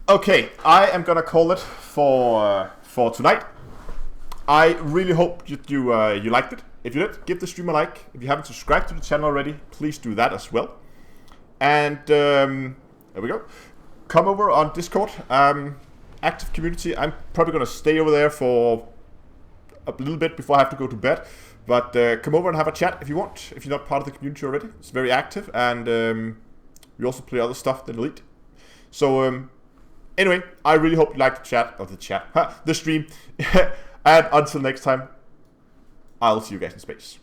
Okay, I am gonna call it for tonight. I really hope you liked it. if you did, give the stream a like. If you haven't subscribed to the channel already, please do that as well. And there we go. Come over on Discord. Active community. I'm probably going to stay over there for a little bit before I have to go to bed. But come over and have a chat if you want. If you're not part of the community already. It's very active. And we also play other stuff than Elite. So anyway, I really hope you liked the stream. And until next time, I'll see you guys in space.